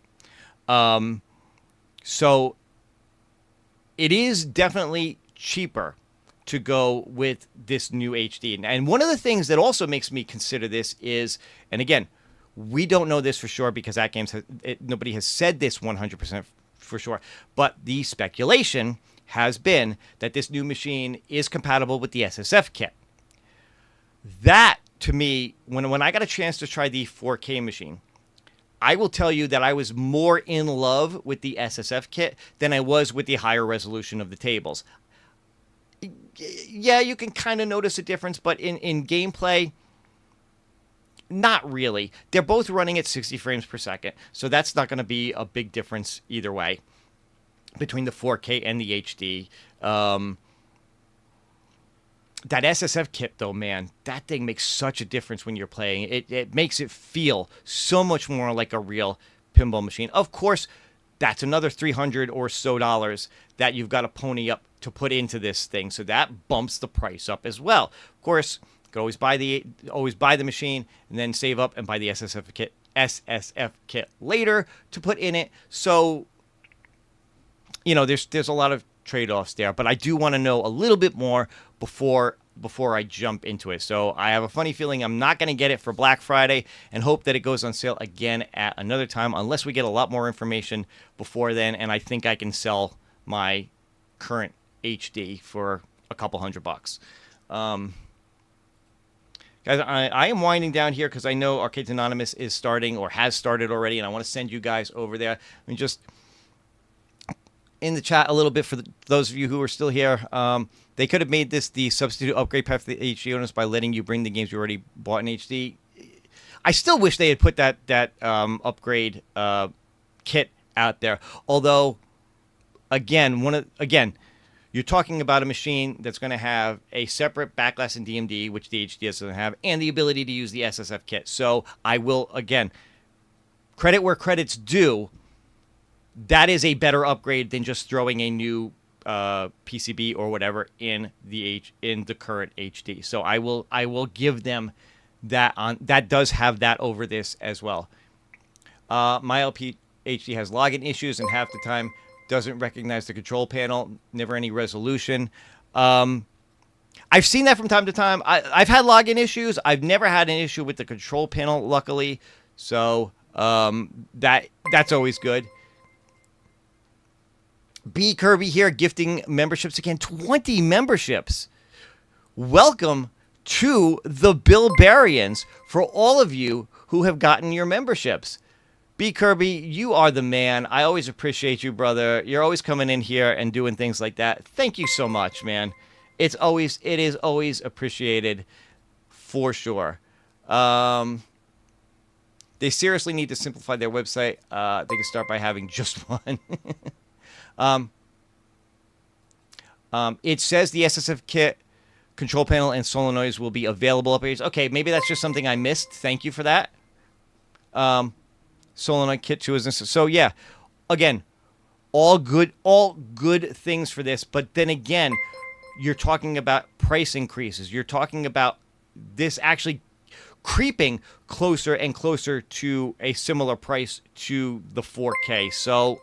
So it is definitely cheaper to go with this new HD. And one of the things that also makes me consider this is, and again, we don't know this for sure because AtGames nobody has said this 100% for sure, but the speculation has been that this new machine is compatible with the SSF kit. That, to me, when I got a chance to try the 4K machine, I will tell you that I was more in love with the SSF kit than I was with the higher resolution of the tables. Yeah, you can kind of notice a difference, but in gameplay, not really. They're both running at 60 frames per second, so that's not going to be a big difference either way between the 4K and the HD. That SSF kit, though, man, that thing makes such a difference when you're playing. It makes it feel so much more like a real pinball machine. Of course, that's another $300 or so that you've got to pony up to put into this thing, so that bumps the price up as well. Of course, you can always buy the machine and then save up and buy the SSF kit later to put in it. So, there's a lot of trade-offs there, but I do want to know a little bit more before I jump into it. So I have a funny feeling I'm not going to get it for Black Friday, and hope that it goes on sale again at another time, unless we get a lot more information before then, and I think I can sell my current HD for a couple $100. Guys, I am winding down here because I know Arcades Anonymous is starting or has started already, and I want to send you guys over there. I mean, just in the chat a little bit for those of you who are still here. They could have made this the substitute upgrade path for the HD owners by letting you bring the games you already bought in HD. I still wish they had put that upgrade kit out there. Although, again, you're talking about a machine that's going to have a separate backglass and DMD, which the HD doesn't have, and the ability to use the SSF kit. So I will, again, credit where credit's due. That is a better upgrade than just throwing a new PCB or whatever in the current HD. So I will give them that on. That does have that over this as well. My LP HD has login issues, and half the time doesn't recognize the control panel. Never any resolution. I've seen that from time to time. I've had login issues. I've never had an issue with the control panel, luckily. So That's always good. B Kirby here, gifting memberships again. 20 memberships. Welcome to the Billbarians for all of you who have gotten your memberships. B Kirby, you are the man. I always appreciate you, brother. You're always coming in here and doing things like that. Thank you so much, man. It is always appreciated for sure. They seriously need to simplify their website. They can start by having just one. It says the SSF kit, control panel, and solenoids will be available upgrades. Okay, maybe that's just something I missed. Thank you for that. Solenoid kit too isn't so yeah. Again, all good things for this. But then again, you're talking about price increases. You're talking about this actually creeping closer and closer to a similar price to the 4K. So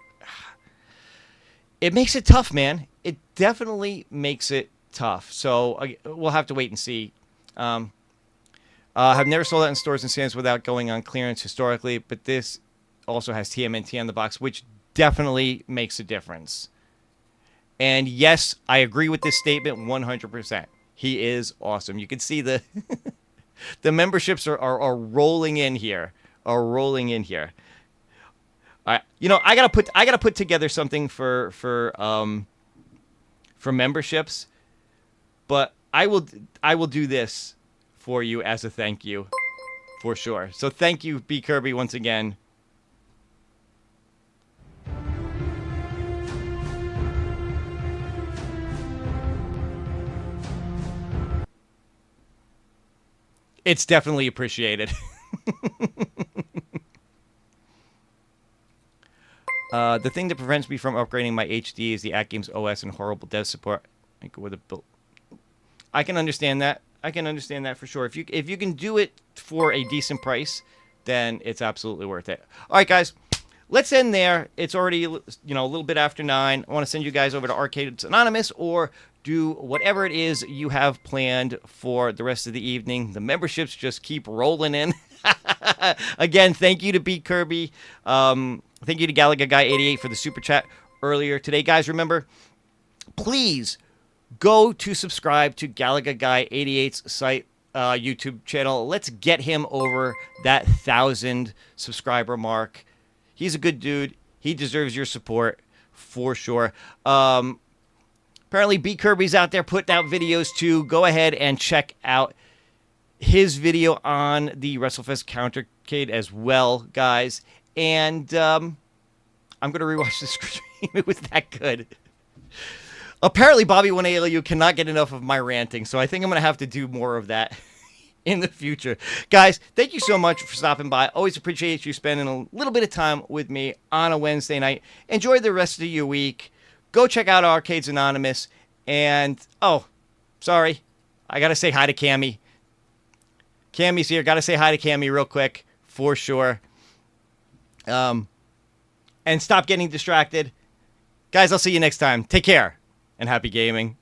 it makes it tough, man. It definitely makes it tough. So we'll have to wait and see. Have never sold out in stores and stands without going on clearance historically, but this also has TMNT on the box, which definitely makes a difference. And yes, I agree with this statement 100%. He is awesome. You can see the the memberships are rolling in here. I gotta put together something for memberships, but I will do this for you as a thank you, for sure. So thank you, B Kirby, once again. It's definitely appreciated. The thing that prevents me from upgrading my HD is the AtGames OS and horrible dev support. I can understand that. I can understand that for sure. If you can do it for a decent price, then it's absolutely worth it. All right, guys, let's end there. It's already a little bit after 9. I want to send you guys over to Arcades Anonymous or do whatever it is you have planned for the rest of the evening. The memberships just keep rolling in. Again, thank you to B Kirby. Thank you to Galaga Guy 88 for the super chat earlier today. Guys, remember, please go to subscribe to Galaga Guy 88's site, YouTube channel. Let's get him over that 1,000 subscriber mark. He's a good dude. He deserves your support for sure. Apparently, B Kirby's out there putting out videos too. Go ahead and check out his video on the Wrestlefest Countercade as well, guys. And I'm going to rewatch the stream. It was that good. Apparently, Bobby 1ALU cannot get enough of my ranting, so I think I'm going to have to do more of that in the future. Guys, thank you so much for stopping by. Always appreciate you spending a little bit of time with me on a Wednesday night. Enjoy the rest of your week. Go check out Arcades Anonymous. And, oh, sorry. I got to say hi to Cammy. Cammy's here. Got to say hi to Cammy real quick, for sure. And stop getting distracted. Guys, I'll see you next time. Take care, and happy gaming.